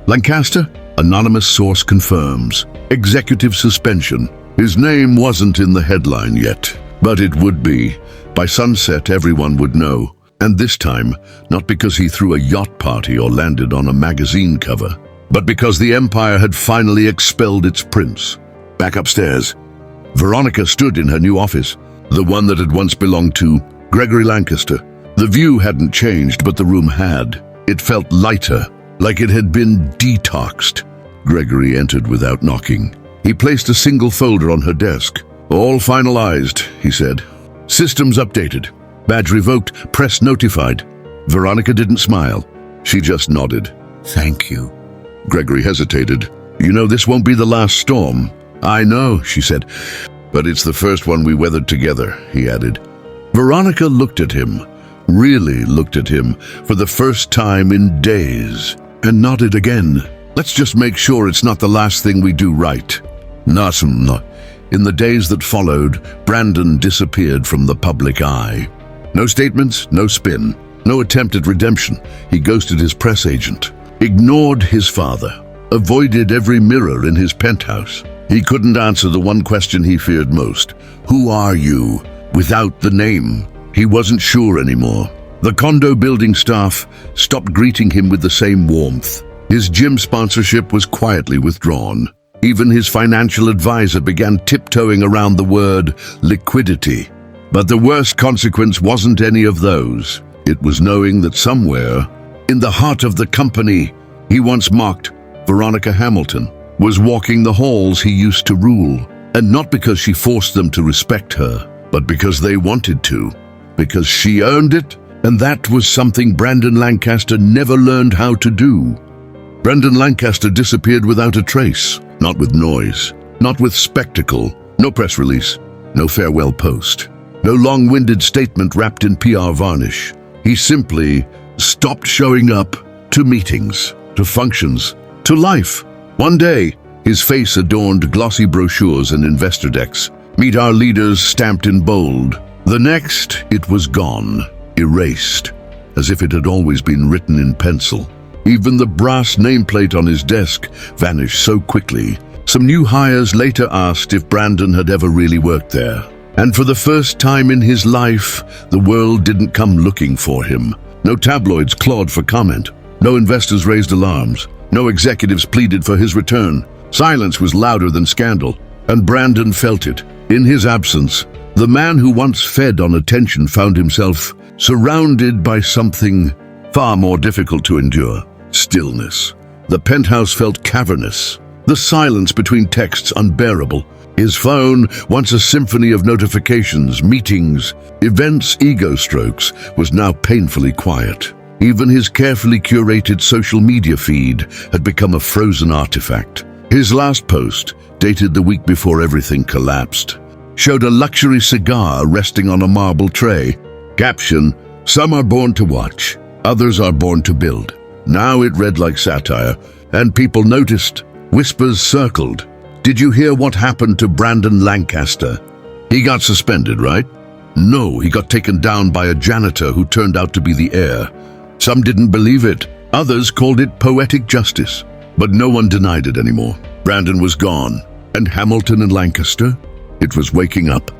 [SPEAKER 1] Lancaster? Anonymous source confirms. Executive suspension. His name wasn't in the headline yet, but it would be. By sunset, everyone would know. And this time, not because he threw a yacht party or landed on a magazine cover, but because the Empire had finally expelled its prince. Back upstairs, Veronica stood in her new office, the one that had once belonged to Gregory Lancaster. The view hadn't changed, but the room had. It felt lighter, like it had been detoxed. Gregory entered without knocking. He placed a single folder on her desk. All finalized, he said. Systems updated. Badge revoked, press notified. Veronica didn't smile. She just nodded. Thank you. Gregory hesitated. You know, this won't be the last storm. I know, she said. But it's the first one we weathered together, he added. Veronica looked at him, really looked at him, for the first time in days, and nodded again. Let's just make sure it's not the last thing we do right. No. In the days that followed, Brandon disappeared from the public eye. No statements, no spin, no attempt at redemption. He ghosted his press agent, ignored his father, avoided every mirror in his penthouse. He couldn't answer the one question he feared most. Who are you? Without the name. He wasn't sure anymore. The condo building staff stopped greeting him with the same warmth. His gym sponsorship was quietly withdrawn. Even his financial advisor began tiptoeing around the word liquidity. But the worst consequence wasn't any of those. It was knowing that somewhere, in the heart of the company he once mocked, Veronica Hamilton was walking the halls he used to rule. And not because she forced them to respect her, but because they wanted to. Because she earned it, and that was something Brandon Lancaster never learned how to do. Brandon Lancaster disappeared without a trace, not with noise, not with spectacle, no press release, no farewell post, no long-winded statement wrapped in PR varnish. He simply stopped showing up to meetings, to functions, to life. One day, his face adorned glossy brochures and investor decks. Meet our leaders stamped in bold. The next, it was gone, erased, as if it had always been written in pencil. Even the brass nameplate on his desk vanished so quickly. Some new hires later asked if Brandon had ever really worked there. And for the first time in his life, the world didn't come looking for him. No tabloids clawed for comment. No investors raised alarms. No executives pleaded for his return. Silence was louder than scandal, and Brandon felt it. In his absence, the man who once fed on attention found himself surrounded by something far more difficult to endure: stillness. The penthouse felt cavernous, the silence between texts unbearable. His phone, once a symphony of notifications, meetings, events, ego strokes, was now painfully quiet. Even his carefully curated social media feed had become a frozen artifact. His last post, dated the week before everything collapsed, showed a luxury cigar resting on a marble tray. Caption: "Some are born to watch, others are born to build." Now it read like satire, and people noticed. Whispers circled. Did you hear what happened to Brandon Lancaster? He got suspended, right? No, he got taken down by a janitor who turned out to be the heir. Some didn't believe it. Others called it poetic justice. But no one denied it anymore. Brandon was gone. And Hamilton and Lancaster? It was waking up.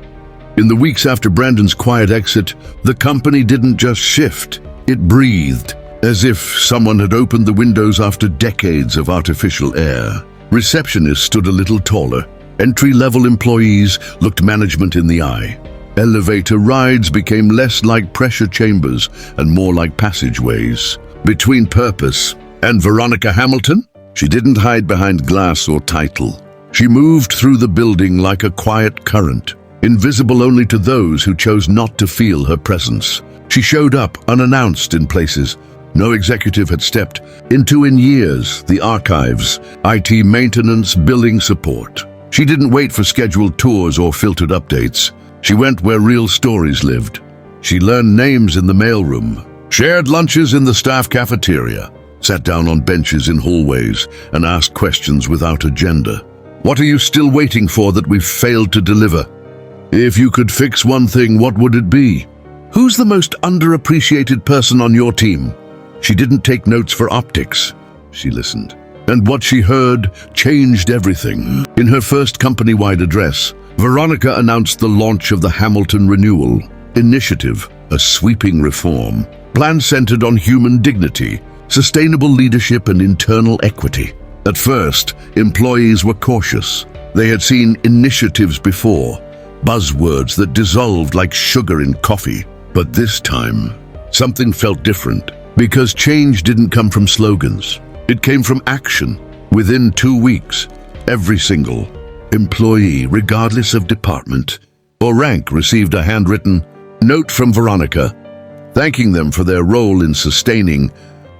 [SPEAKER 1] In the weeks after Brandon's quiet exit, the company didn't just shift. It breathed, as if someone had opened the windows after decades of artificial air. Receptionists stood a little taller. Entry-level employees looked management in the eye. Elevator rides became less like pressure chambers and more like passageways. Between purpose and Veronica Hamilton, she didn't hide behind glass or title. She moved through the building like a quiet current, invisible only to those who chose not to feel her presence. She showed up unannounced in places no executive had stepped into in years: the archives, IT maintenance, billing support. She didn't wait for scheduled tours or filtered updates. She went where real stories lived. She learned names in the mailroom, shared lunches in the staff cafeteria, sat down on benches in hallways, and asked questions without agenda. What are you still waiting for that we've failed to deliver? If you could fix one thing, what would it be? Who's the most underappreciated person on your team? She didn't take notes for optics. She listened. And what she heard changed everything. In her first company-wide address, Veronica announced the launch of the Hamilton Renewal Initiative, a sweeping reform, plan centered on human dignity, sustainable leadership, and internal equity. At first, employees were cautious. They had seen initiatives before, buzzwords that dissolved like sugar in coffee. But this time, something felt different. Because change didn't come from slogans. It came from action. Within 2 weeks, every single employee, regardless of department or rank, received a handwritten note from Veronica, thanking them for their role in sustaining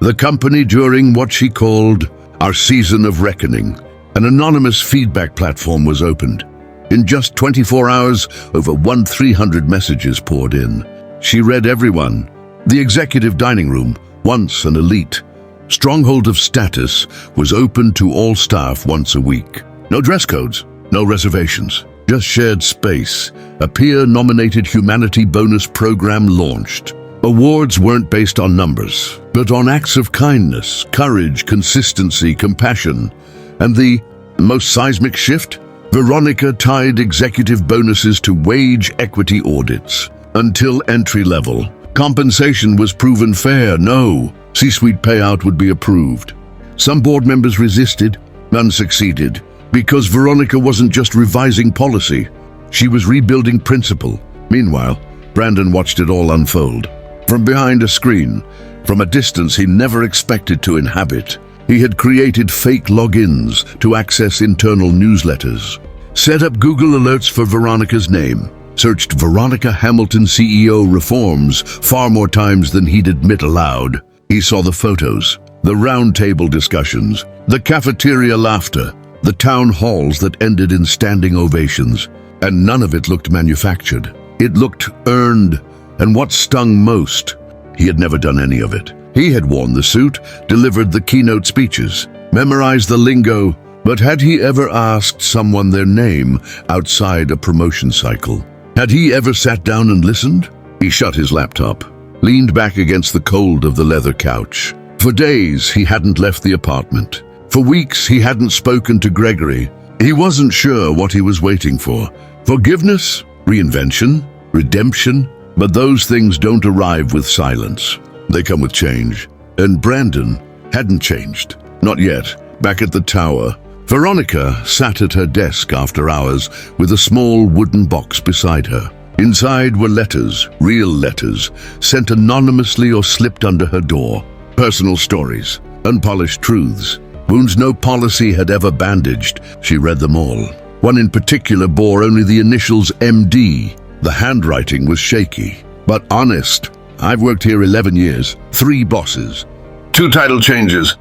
[SPEAKER 1] the company during what she called our season of reckoning. An anonymous feedback platform was opened. In just 24 hours, over 1,300 messages poured in. She read everyone. The executive dining room, once an elite stronghold of status, was open to all staff once a week. No dress codes, no reservations, just shared space. A peer-nominated humanity bonus program launched. Awards weren't based on numbers, but on acts of kindness, courage, consistency, compassion. And the most seismic shift? Veronica tied executive bonuses to wage equity audits. Until entry level, compensation was proven fair. No C-suite payout would be approved. Some board members resisted, none succeeded. Because Veronica wasn't just revising policy, she was rebuilding principle. Meanwhile, Brandon watched it all unfold. From behind a screen, from a distance he never expected to inhabit, he had created fake logins to access internal newsletters, set up Google alerts for Veronica's name, searched Veronica Hamilton CEO reforms far more times than he'd admit aloud. He saw the photos, the roundtable discussions, the cafeteria laughter, the town halls that ended in standing ovations, and none of it looked manufactured. It looked earned, and what stung most, he had never done any of it. He had worn the suit, delivered the keynote speeches, memorized the lingo, but had he ever asked someone their name outside a promotion cycle? Had he ever sat down and listened? He shut his laptop, leaned back against the cold of the leather couch. For days, he hadn't left the apartment. For weeks, he hadn't spoken to Gregory. He wasn't sure what he was waiting for. Forgiveness? Reinvention? Redemption? But those things don't arrive with silence. They come with change. And Brandon hadn't changed. Not yet. Back at the tower, Veronica sat at her desk after hours with a small wooden box beside her. Inside were letters, real letters, sent anonymously or slipped under her door. Personal stories, unpolished truths, wounds no policy had ever bandaged. She read them all. One in particular bore only the initials MD. The handwriting was shaky, but honest. I've worked here 11 years, 3 bosses, 2 title changes,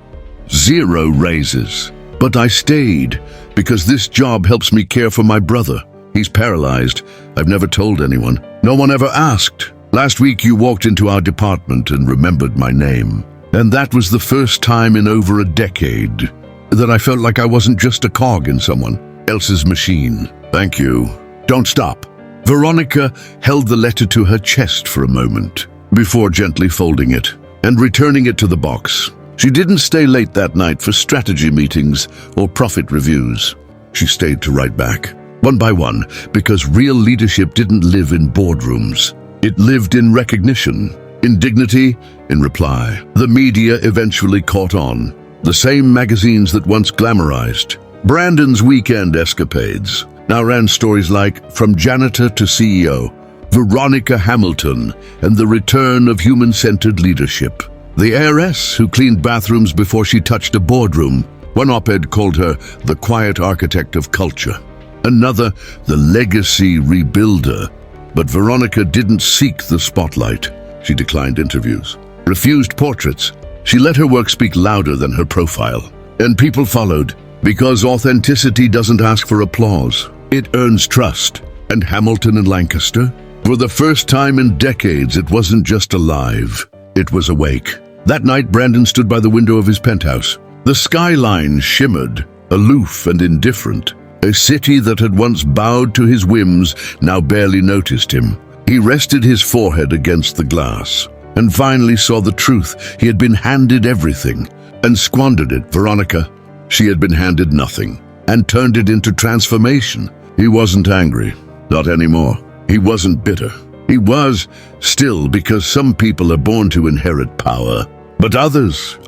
[SPEAKER 1] 0 raises. But I stayed because this job helps me care for my brother. He's paralyzed. I've never told anyone. No one ever asked. Last week you walked into our department and remembered my name. And that was the first time in over a decade that I felt like I wasn't just a cog in someone else's machine. Thank you. Don't stop. Veronica held the letter to her chest for a moment before gently folding it and returning it to the box. She didn't stay late that night for strategy meetings or profit reviews. She stayed to write back, one by one, because real leadership didn't live in boardrooms. It lived in recognition, in dignity, in reply. The media eventually caught on. The same magazines that once glamorized Brandon's weekend escapades now ran stories like From Janitor to CEO, Veronica Hamilton, and the return of human-centered leadership. The heiress who cleaned bathrooms before she touched a boardroom. One op-ed called her the quiet architect of culture. Another, the legacy rebuilder. But Veronica didn't seek the spotlight. She declined interviews, refused portraits. She let her work speak louder than her profile. And people followed, because authenticity doesn't ask for applause. It earns trust. And Hamilton and Lancaster? For the first time in decades, it wasn't just alive. It was awake. That night, Brandon stood by the window of his penthouse. The skyline shimmered, aloof and indifferent. A city that had once bowed to his whims now barely noticed him. He rested his forehead against the glass and finally saw the truth. He had been handed everything and squandered it. Veronica, she had been handed nothing and turned it into transformation. He wasn't angry, not anymore. He wasn't bitter. He was still, because some people are born to inherit power, but others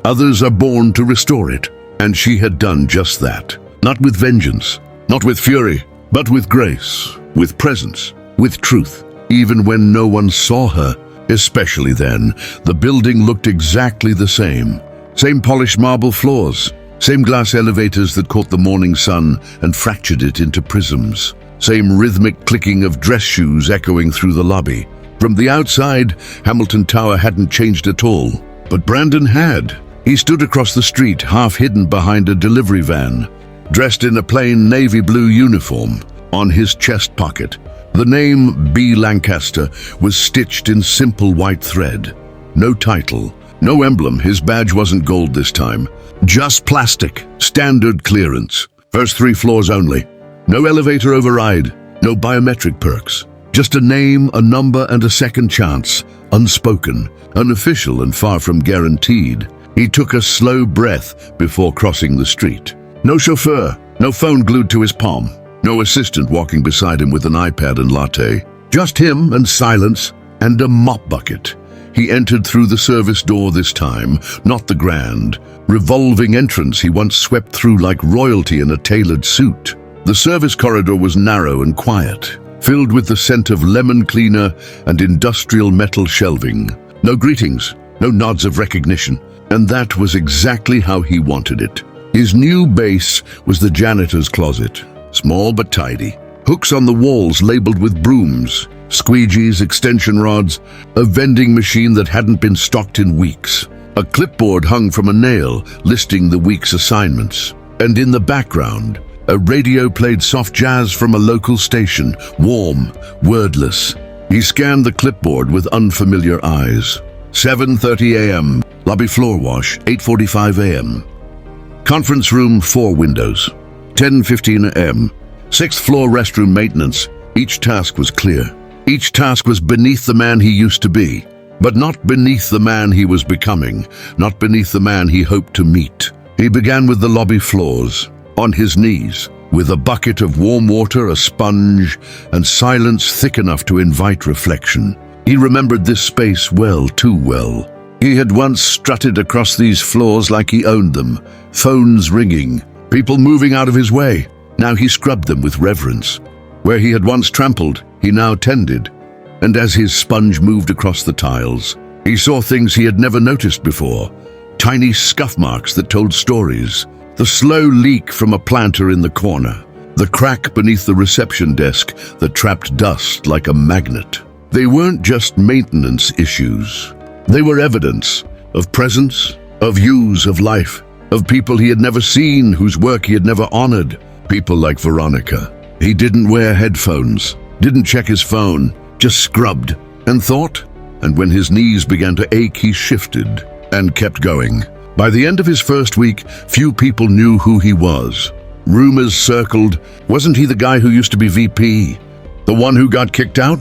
[SPEAKER 1] are born to restore it. And she had done just that. Not with vengeance, not with fury, but with grace, with presence, with truth. Even when no one saw her, especially then, the building looked exactly the same. Same polished marble floors, same glass elevators that caught the morning sun and fractured it into prisms. Same rhythmic clicking of dress shoes echoing through the lobby. From the outside, Hamilton Tower hadn't changed at all. But Brandon had. He stood across the street, half hidden behind a delivery van, dressed in a plain navy blue uniform. On his chest pocket, the name B. Lancaster was stitched in simple white thread. No title, no emblem. His badge wasn't gold this time. Just plastic, standard clearance. First 3 floors only. No elevator override, no biometric perks. Just a name, a number, and a second chance. Unspoken, unofficial, and far from guaranteed. He took a slow breath before crossing the street. No chauffeur, no phone glued to his palm, no assistant walking beside him with an iPad and latte. Just him and silence and a mop bucket. He entered through the service door this time, not the grand, revolving entrance he once swept through like royalty in a tailored suit. The service corridor was narrow and quiet, filled with the scent of lemon cleaner and industrial metal shelving. No greetings, no nods of recognition, and that was exactly how he wanted it. His new base was the janitor's closet, small but tidy. Hooks on the walls labeled with brooms, squeegees, extension rods, a vending machine that hadn't been stocked in weeks. A clipboard hung from a nail listing the week's assignments. And in the background, a radio played soft jazz from a local station, warm, wordless. He scanned the clipboard with unfamiliar eyes. 7:30 a.m., lobby floor wash, 8:45 a.m. Conference room, 4 windows. 10:15 a.m., 6th floor restroom maintenance. Each task was clear. Each task was beneath the man he used to be, but not beneath the man he was becoming, not beneath the man he hoped to meet. He began with the lobby floors, on his knees, with a bucket of warm water, a sponge, and silence thick enough to invite reflection. He remembered this space well, too well. He had once strutted across these floors like he owned them, phones ringing, people moving out of his way. Now he scrubbed them with reverence. Where he had once trampled, he now tended. And as his sponge moved across the tiles, he saw things he had never noticed before. Tiny scuff marks that told stories. The slow leak from a planter in the corner. The crack beneath the reception desk that trapped dust like a magnet. They weren't just maintenance issues. They were evidence of presence, of use of life, of people he had never seen, whose work he had never honored. People like Veronica. He didn't wear headphones, didn't check his phone, just scrubbed and thought. And when his knees began to ache, he shifted and kept going. By the end of his first week, few people knew who he was. Rumors circled. Wasn't he the guy who used to be VP? The one who got kicked out?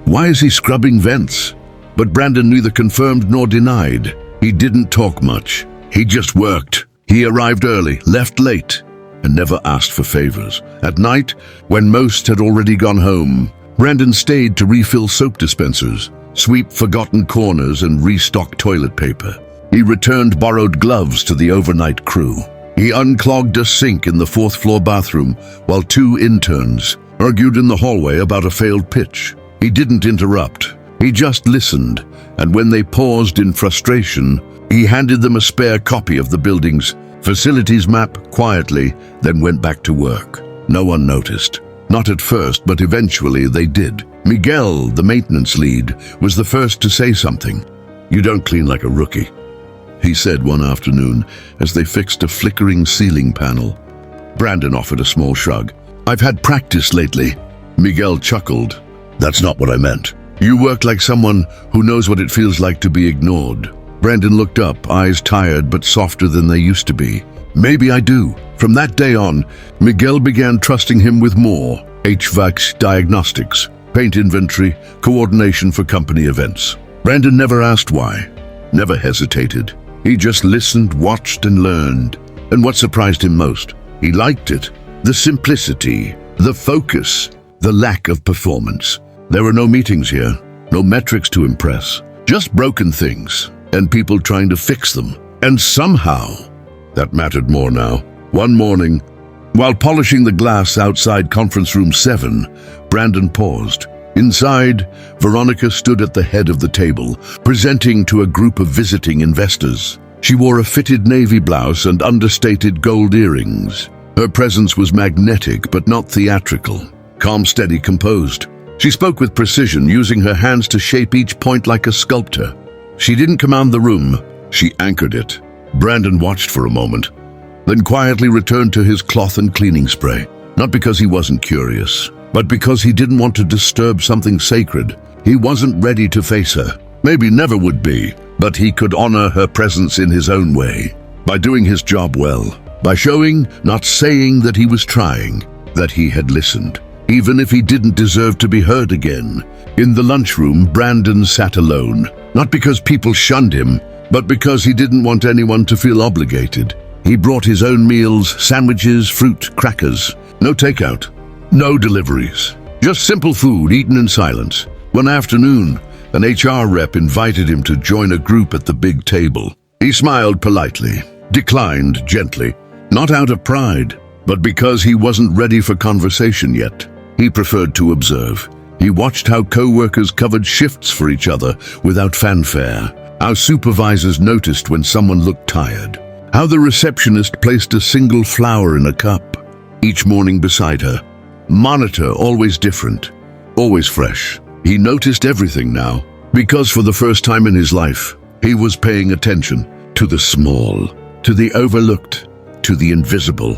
[SPEAKER 1] Why is he scrubbing vents? But Brandon neither confirmed nor denied. He didn't talk much. He just worked. He arrived early, left late, and never asked for favors. At night, when most had already gone home, Brandon stayed to refill soap dispensers, sweep forgotten corners, and restock toilet paper. He returned borrowed gloves to the overnight crew. He unclogged a sink in the 4th floor bathroom while 2 interns argued in the hallway about a failed pitch. He didn't interrupt. He just listened, and when they paused in frustration, he handed them a spare copy of the building's facilities map quietly, then went back to work. No one noticed. Not at first, but eventually they did. Miguel, the maintenance lead, was the first to say something. "You don't clean like a rookie," he said one afternoon as they fixed a flickering ceiling panel. Brandon offered a small shrug. "I've had practice lately." Miguel chuckled. "That's not what I meant. You work like someone who knows what it feels like to be ignored." Brandon looked up, eyes tired but softer than they used to be. "Maybe I do." From that day on, Miguel began trusting him with more: HVAC diagnostics, paint inventory, coordination for company events. Brandon never asked why, never hesitated. He just listened, watched, and learned. And what surprised him most? He liked it. The simplicity, the focus, the lack of performance. There were no meetings here, no metrics to impress, just broken things, and people trying to fix them. And somehow, that mattered more now. One morning, while polishing the glass outside conference room 7, Brandon paused. Inside, Veronica stood at the head of the table, presenting to a group of visiting investors. She wore a fitted navy blouse and understated gold earrings. Her presence was magnetic but not theatrical. Calm, steady, composed. She spoke with precision, using her hands to shape each point like a sculptor. She didn't command the room, she anchored it. Brandon watched for a moment, then quietly returned to his cloth and cleaning spray. Not because he wasn't curious, but because he didn't want to disturb something sacred. He wasn't ready to face her. Maybe never would be, but he could honor her presence in his own way. By doing his job well. By showing, not saying, that he was trying, that he had listened. Even if he didn't deserve to be heard again. In the lunchroom, Brandon sat alone. Not because people shunned him, but because he didn't want anyone to feel obligated. He brought his own meals, sandwiches, fruit, crackers. No takeout. No deliveries. Just simple food eaten in silence. One afternoon, An HR rep invited him to join a group at the big table. He smiled politely, declined gently, not out of pride, but because he wasn't ready for conversation yet. He preferred to observe. He watched how co-workers covered shifts for each other without fanfare, how supervisors noticed when someone looked tired, how the receptionist placed a single flower in a cup each morning beside her. Monitor always different, always fresh. He noticed everything now, because for the first time in his life, he was paying attention to the small, to the overlooked, to the invisible.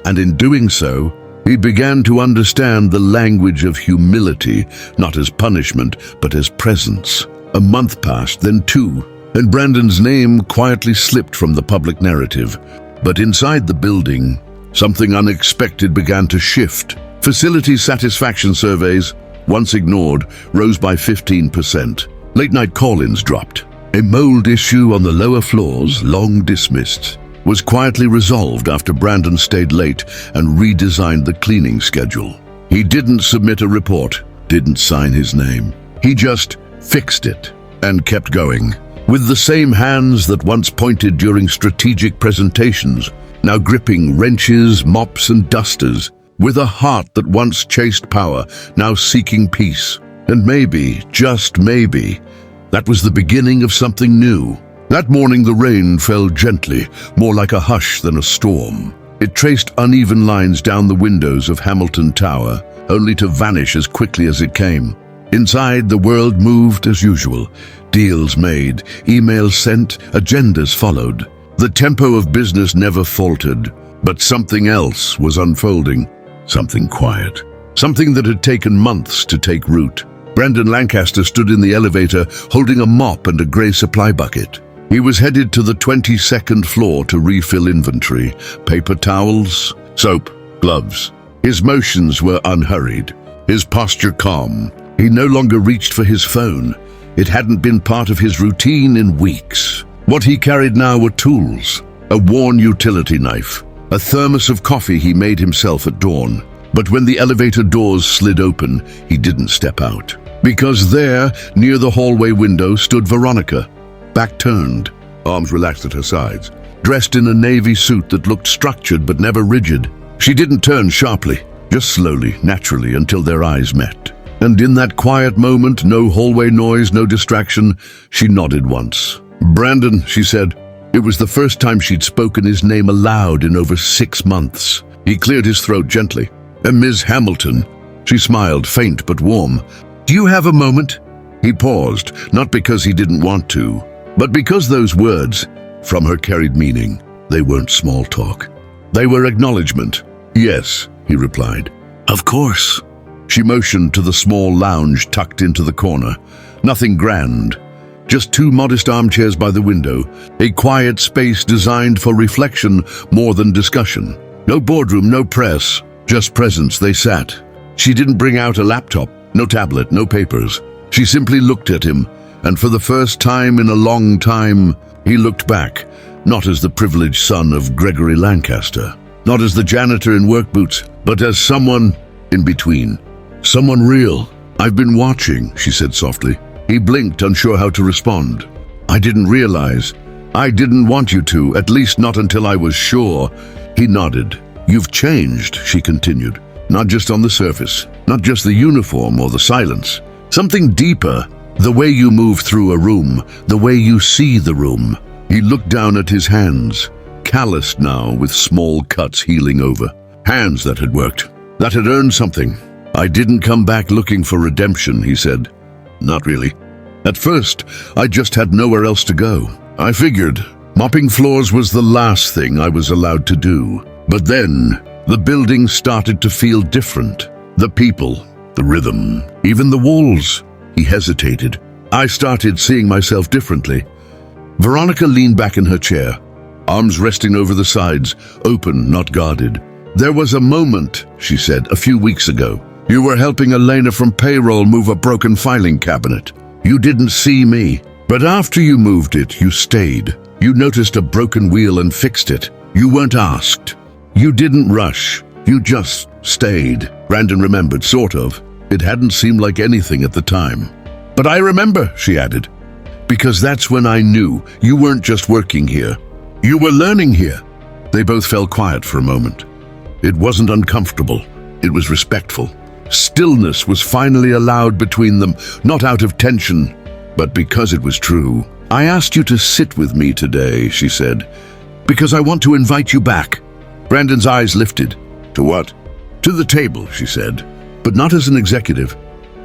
[SPEAKER 1] And in doing so, he began to understand the language of humility, not as punishment, but as presence. A month passed, then two, and Brandon's name quietly slipped from the public narrative. But inside the building, something unexpected began to shift. Facility satisfaction surveys, once ignored, rose by 15%. Late-night call-ins dropped. A mold issue on the lower floors, long dismissed, was quietly resolved after Brandon stayed late and redesigned the cleaning schedule. He didn't submit a report, didn't sign his name. He just fixed it and kept going. With the same hands that once pointed during strategic presentations, now gripping wrenches, mops, and dusters. With a heart that once chased power, now seeking peace. And maybe, just maybe, that was the beginning of something new. That morning the rain fell gently, more like a hush than a storm. It traced uneven lines down the windows of Hamilton Tower, only to vanish as quickly as it came. Inside, the world moved as usual. Deals made, emails sent, agendas followed. The tempo of business never faltered, but something else was unfolding. Something quiet. Something that had taken months to take root. Brandon Lancaster stood in the elevator, holding a mop and a grey supply bucket. He was headed to the 22nd floor to refill inventory. Paper towels, soap, gloves. His motions were unhurried, his posture calm. He no longer reached for his phone. It hadn't been part of his routine in weeks. What he carried now were tools. A worn utility knife. A thermos of coffee he made himself at dawn. But when the elevator doors slid open, he didn't step out. Because there, near the hallway window, stood Veronica. Back turned, arms relaxed at her sides, dressed in a navy suit that looked structured but never rigid. She didn't turn sharply, just slowly, naturally, until their eyes met. And in that quiet moment, no hallway noise, no distraction, she nodded once. "Brandon," she said. It was the first time she'd spoken his name aloud in over 6 months. He cleared his throat gently. "Ms. Hamilton." She smiled, faint but warm. "Do you have a moment?" He paused, not because he didn't want to, but because those words from her carried meaning. They weren't small talk. They were acknowledgement. "Yes," he replied. "Of course." She motioned to the small lounge tucked into the corner. Nothing grand. Just 2 modest armchairs by the window, a quiet space designed for reflection more than discussion. No boardroom, no press, just presence. They sat. She didn't bring out a laptop, no tablet, no papers. She simply looked at him, and for the first time in a long time, he looked back, not as the privileged son of Gregory Lancaster, not as the janitor in work boots, but as someone in between. Someone real. "I've been watching," she said softly. He blinked, unsure how to respond. "I didn't realize. I didn't want you to, at least not until I was sure." He nodded. "You've changed," she continued. "Not just on the surface, not just the uniform or the silence. Something deeper, the way you move through a room, the way you see the room." He looked down at his hands, calloused now with small cuts healing over. Hands that had worked, that had earned something. "I didn't come back looking for redemption," he said. "Not really. At first, I just had nowhere else to go. I figured mopping floors was the last thing I was allowed to do. But then, the building started to feel different. The people, the rhythm, even the walls." He hesitated. "I started seeing myself differently." Veronica leaned back in her chair, arms resting over the sides, open, not guarded. "There was a moment," she said, "a few weeks ago. You were helping Elena from payroll move a broken filing cabinet. You didn't see me. But after you moved it, you stayed. You noticed a broken wheel and fixed it. You weren't asked. You didn't rush. You just stayed." Brandon remembered, sort of. It hadn't seemed like anything at the time. But I remember, she added, because that's when I knew you weren't just working here. You were learning here. They both fell quiet for a moment. It wasn't uncomfortable. It was respectful. Stillness was finally allowed between them, not out of tension, but because it was true. I asked you to sit with me today, she said, because I want to invite you back. Brandon's eyes lifted. To what? To the table, she said, but not as an executive,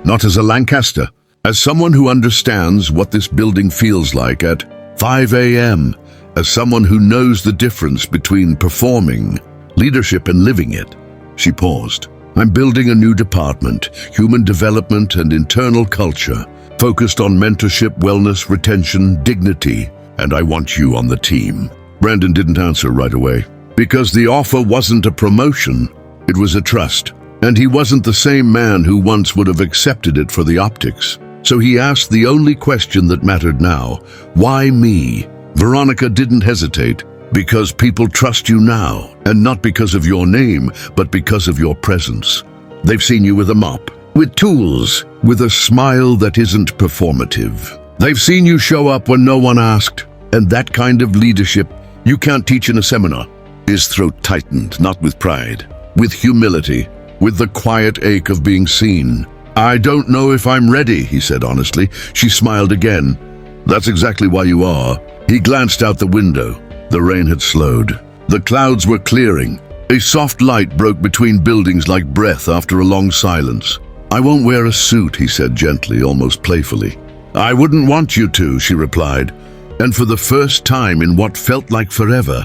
[SPEAKER 1] not as a Lancaster, as someone who understands what this building feels like at 5 a.m., as someone who knows the difference between performing leadership and living it. She paused. I'm building a new department, human development and internal culture, focused on mentorship, wellness, retention, dignity, and I want you on the team. Brandon didn't answer right away, because the offer wasn't a promotion, it was a trust, and he wasn't the same man who once would have accepted it for the optics. So he asked the only question that mattered now, why me? Veronica didn't hesitate. Because people trust you now, and not because of your name, but because of your presence. They've seen you with a mop, with tools, with a smile that isn't performative. They've seen you show up when no one asked, and that kind of leadership you can't teach in a seminar. His throat tightened, not with pride, with humility, with the quiet ache of being seen. I don't know if I'm ready, he said honestly. She smiled again. That's exactly why you are. He glanced out the window. The rain had slowed. The clouds were clearing. A soft light broke between buildings like breath after a long silence. I won't wear a suit, he said gently, almost playfully. I wouldn't want you to, she replied. And for the first time in what felt like forever,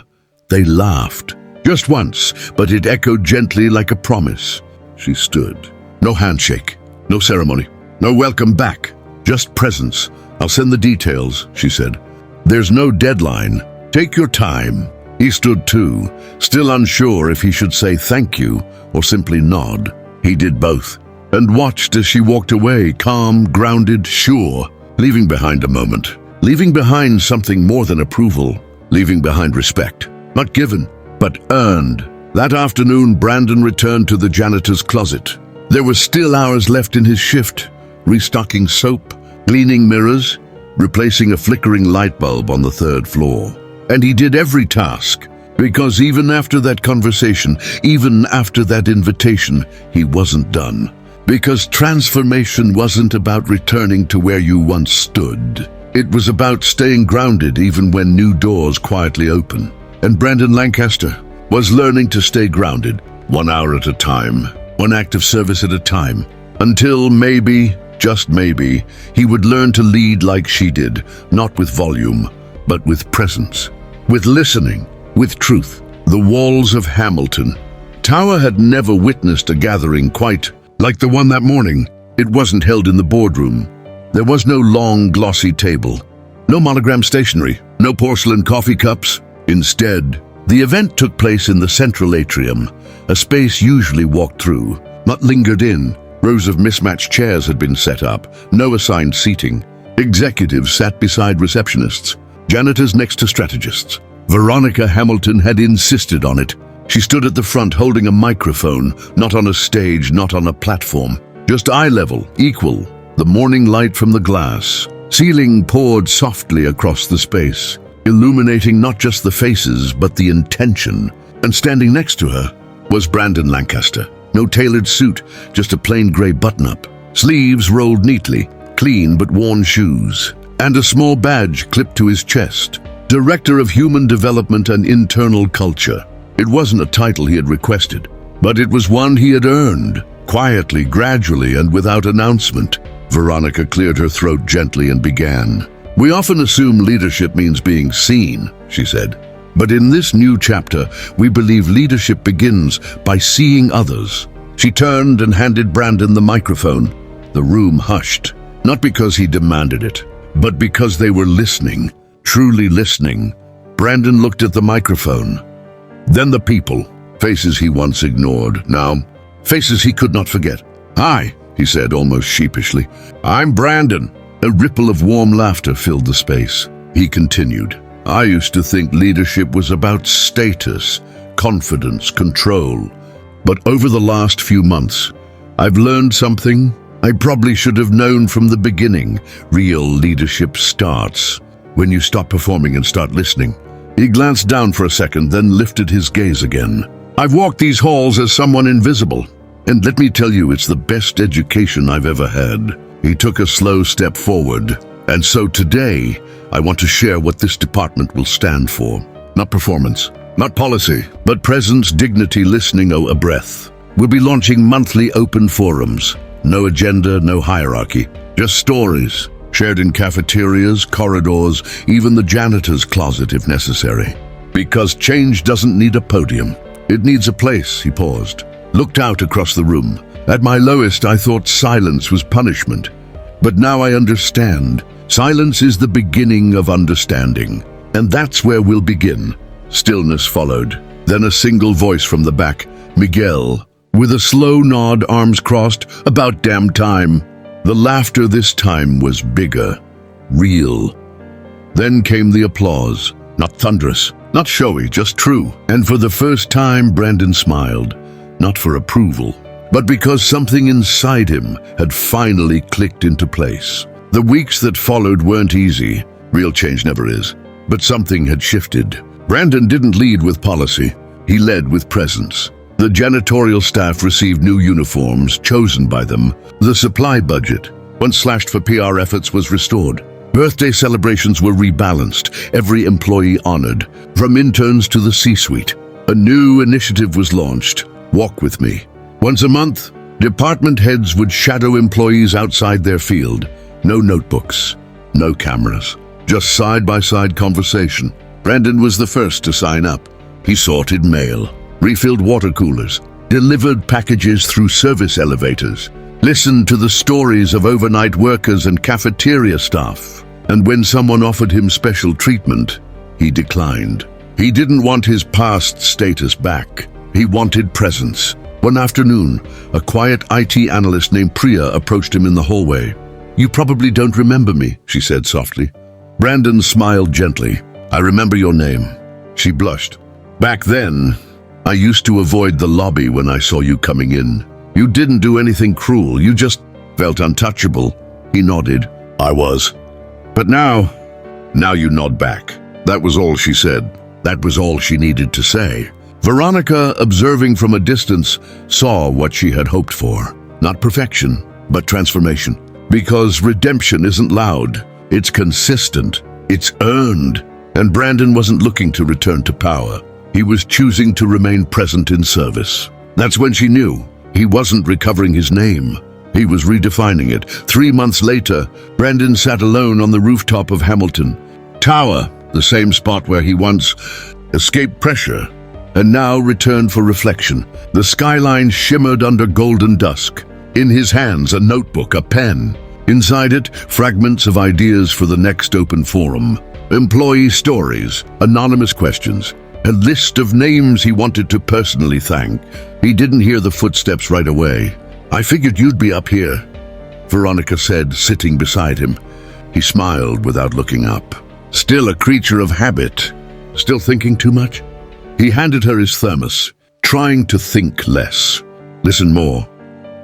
[SPEAKER 1] they laughed. Just once, but it echoed gently like a promise. She stood. No handshake, no ceremony, no welcome back, just presence. I'll send the details, she said. There's no deadline. Take your time. He stood too, still unsure if he should say thank you or simply nod. He did both, and watched as she walked away, calm, grounded, sure, leaving behind a moment, leaving behind something more than approval, leaving behind respect, not given, but earned. That afternoon, Brandon returned to the janitor's closet. There were still hours left in his shift, restocking soap, cleaning mirrors, replacing a flickering light bulb on the 3rd floor. And he did every task, because even after that conversation, even after that invitation, he wasn't done. Because transformation wasn't about returning to where you once stood. It was about staying grounded even when new doors quietly open. And Brandon Lancaster was learning to stay grounded, 1 hour at a time, one act of service at a time, until maybe, just maybe, he would learn to lead like she did, not with volume, but with presence, with listening, with truth. The walls of Hamilton. Tower had never witnessed a gathering quite like the one that morning. It wasn't held in the boardroom. There was no long, glossy table, no monogram stationery, no porcelain coffee cups. Instead, the event took place in the central atrium, a space usually walked through, not lingered in. Rows of mismatched chairs had been set up, no assigned seating. Executives sat beside receptionists, janitors next to strategists. Veronica Hamilton had insisted on it. She stood at the front holding a microphone, not on a stage, not on a platform, just eye level, equal, the morning light from the glass. Ceiling poured softly across the space, illuminating not just the faces, but the intention. And standing next to her was Brandon Lancaster. No tailored suit, just a plain gray button-up. Sleeves rolled neatly, clean but worn shoes, and a small badge clipped to his chest. Director of Human Development and Internal Culture. It wasn't a title he had requested, but it was one he had earned, quietly, gradually, and without announcement. Veronica cleared her throat gently and began. We often assume leadership means being seen, she said. But in this new chapter, we believe leadership begins by seeing others. She turned and handed Brandon the microphone. The room hushed, not because he demanded it, but because they were listening, truly listening. Brandon looked at the microphone. Then the people, faces he once ignored, now faces he could not forget. Hi, he said almost sheepishly. I'm Brandon. A ripple of warm laughter filled the space. He continued. I used to think leadership was about status, confidence, control. But over the last few months, I've learned something I probably should have known from the beginning. Real leadership starts when you stop performing and start listening. He glanced down for a second, then lifted his gaze again. I've walked these halls as someone invisible, and let me tell you, it's the best education I've ever had. He took a slow step forward. And so today, I want to share what this department will stand for. Not performance, not policy, but presence, dignity, listening, a breath. We'll be launching monthly open forums. No agenda, no hierarchy, just stories, shared in cafeterias, corridors, even the janitor's closet if necessary. Because change doesn't need a podium. It needs a place. He paused, looked out across the room. At my lowest, I thought silence was punishment. But now I understand. Silence is the beginning of understanding. And that's where we'll begin. Stillness followed. Then a single voice from the back. Miguel, with a slow nod, arms crossed. About damn time. The laughter this time was bigger. Real. Then came the applause. Not thunderous, not showy, just true. And for the first time, Brandon smiled. Not for approval, but because something inside him had finally clicked into place. The weeks that followed weren't easy. Real change never is. But something had shifted. Brandon didn't lead with policy. He led with presence. The janitorial staff received new uniforms, chosen by them. The supply budget, once slashed for PR efforts, was restored. Birthday celebrations were rebalanced, every employee honored, from interns to the C-suite. A new initiative was launched, Walk With Me. Once a month, department heads would shadow employees outside their field. No notebooks, no cameras, just side-by-side conversation. Brandon was the first to sign up. He sorted mail, refilled water coolers, delivered packages through service elevators, listened to the stories of overnight workers and cafeteria staff. And when someone offered him special treatment, he declined. He didn't want his past status back. He wanted presence. One afternoon, a quiet IT analyst named Priya approached him in the hallway. You probably don't remember me, she said softly. Brandon smiled gently. I remember your name. She blushed. Back then, I used to avoid the lobby when I saw you coming in. You didn't do anything cruel. You just felt untouchable. He nodded. I was. But now you nod back. That was all she said. That was all she needed to say. Veronica, observing from a distance, saw what she had hoped for. Not perfection, but transformation. Because redemption isn't loud. It's consistent. It's earned. And Brandon wasn't looking to return to power. He was choosing to remain present in service. That's when she knew he wasn't recovering his name. He was redefining it. 3 months later, Brandon sat alone on the rooftop of Hamilton Tower, the same spot where he once escaped pressure and now returned for reflection. The skyline shimmered under golden dusk. In his hands, a notebook, a pen. Inside it, fragments of ideas for the next open forum. Employee stories, anonymous questions, a list of names he wanted to personally thank. He didn't hear the footsteps right away. I figured you'd be up here, Veronica said, sitting beside him. He smiled without looking up. Still a creature of habit. Still thinking too much? He handed her his thermos, trying to think less, listen more.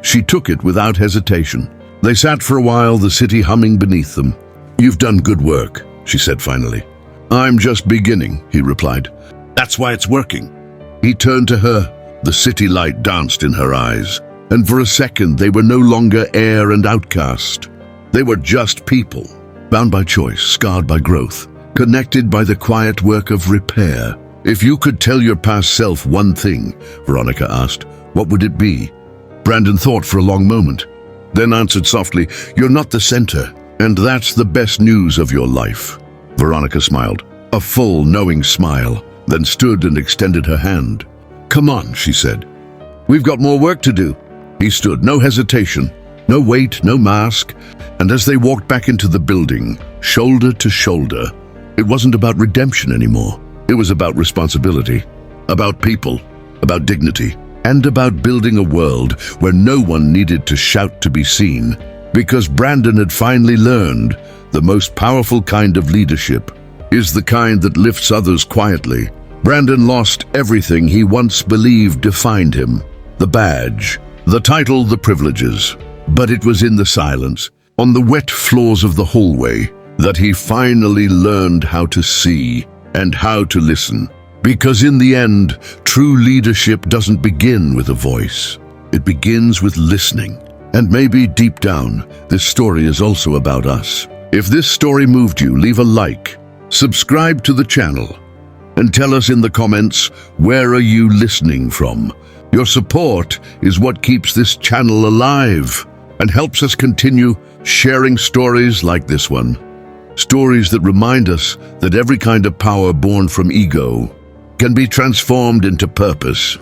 [SPEAKER 1] She took it without hesitation. They sat for a while, the city humming beneath them. You've done good work, she said finally. I'm just beginning, he replied. That's why it's working. He turned to her. The city light danced in her eyes. And for a second, they were no longer heir and outcast. They were just people, bound by choice, scarred by growth, connected by the quiet work of repair. If you could tell your past self one thing, Veronica asked, what would it be? Brandon thought for a long moment, then answered softly, you're not the center, and that's the best news of your life. Veronica smiled, a full, knowing smile, then stood and extended her hand. Come on, she said. We've got more work to do. He stood, no hesitation, no weight, no mask, and as they walked back into the building, shoulder to shoulder, it wasn't about redemption anymore. It was about responsibility, about people, about dignity, and about building a world where no one needed to shout to be seen, because Brandon had finally learned the most powerful kind of leadership is the kind that lifts others quietly. Brandon lost everything he once believed defined him, the badge, the title, the privileges. But it was in the silence, on the wet floors of the hallway, that he finally learned how to see and how to listen. Because in the end, true leadership doesn't begin with a voice. It begins with listening. And maybe deep down, this story is also about us. If this story moved you, leave a like, subscribe to the channel, and tell us in the comments, where are you listening from? Your support is what keeps this channel alive and helps us continue sharing stories like this one. Stories that remind us that every kind of power born from ego can be transformed into purpose.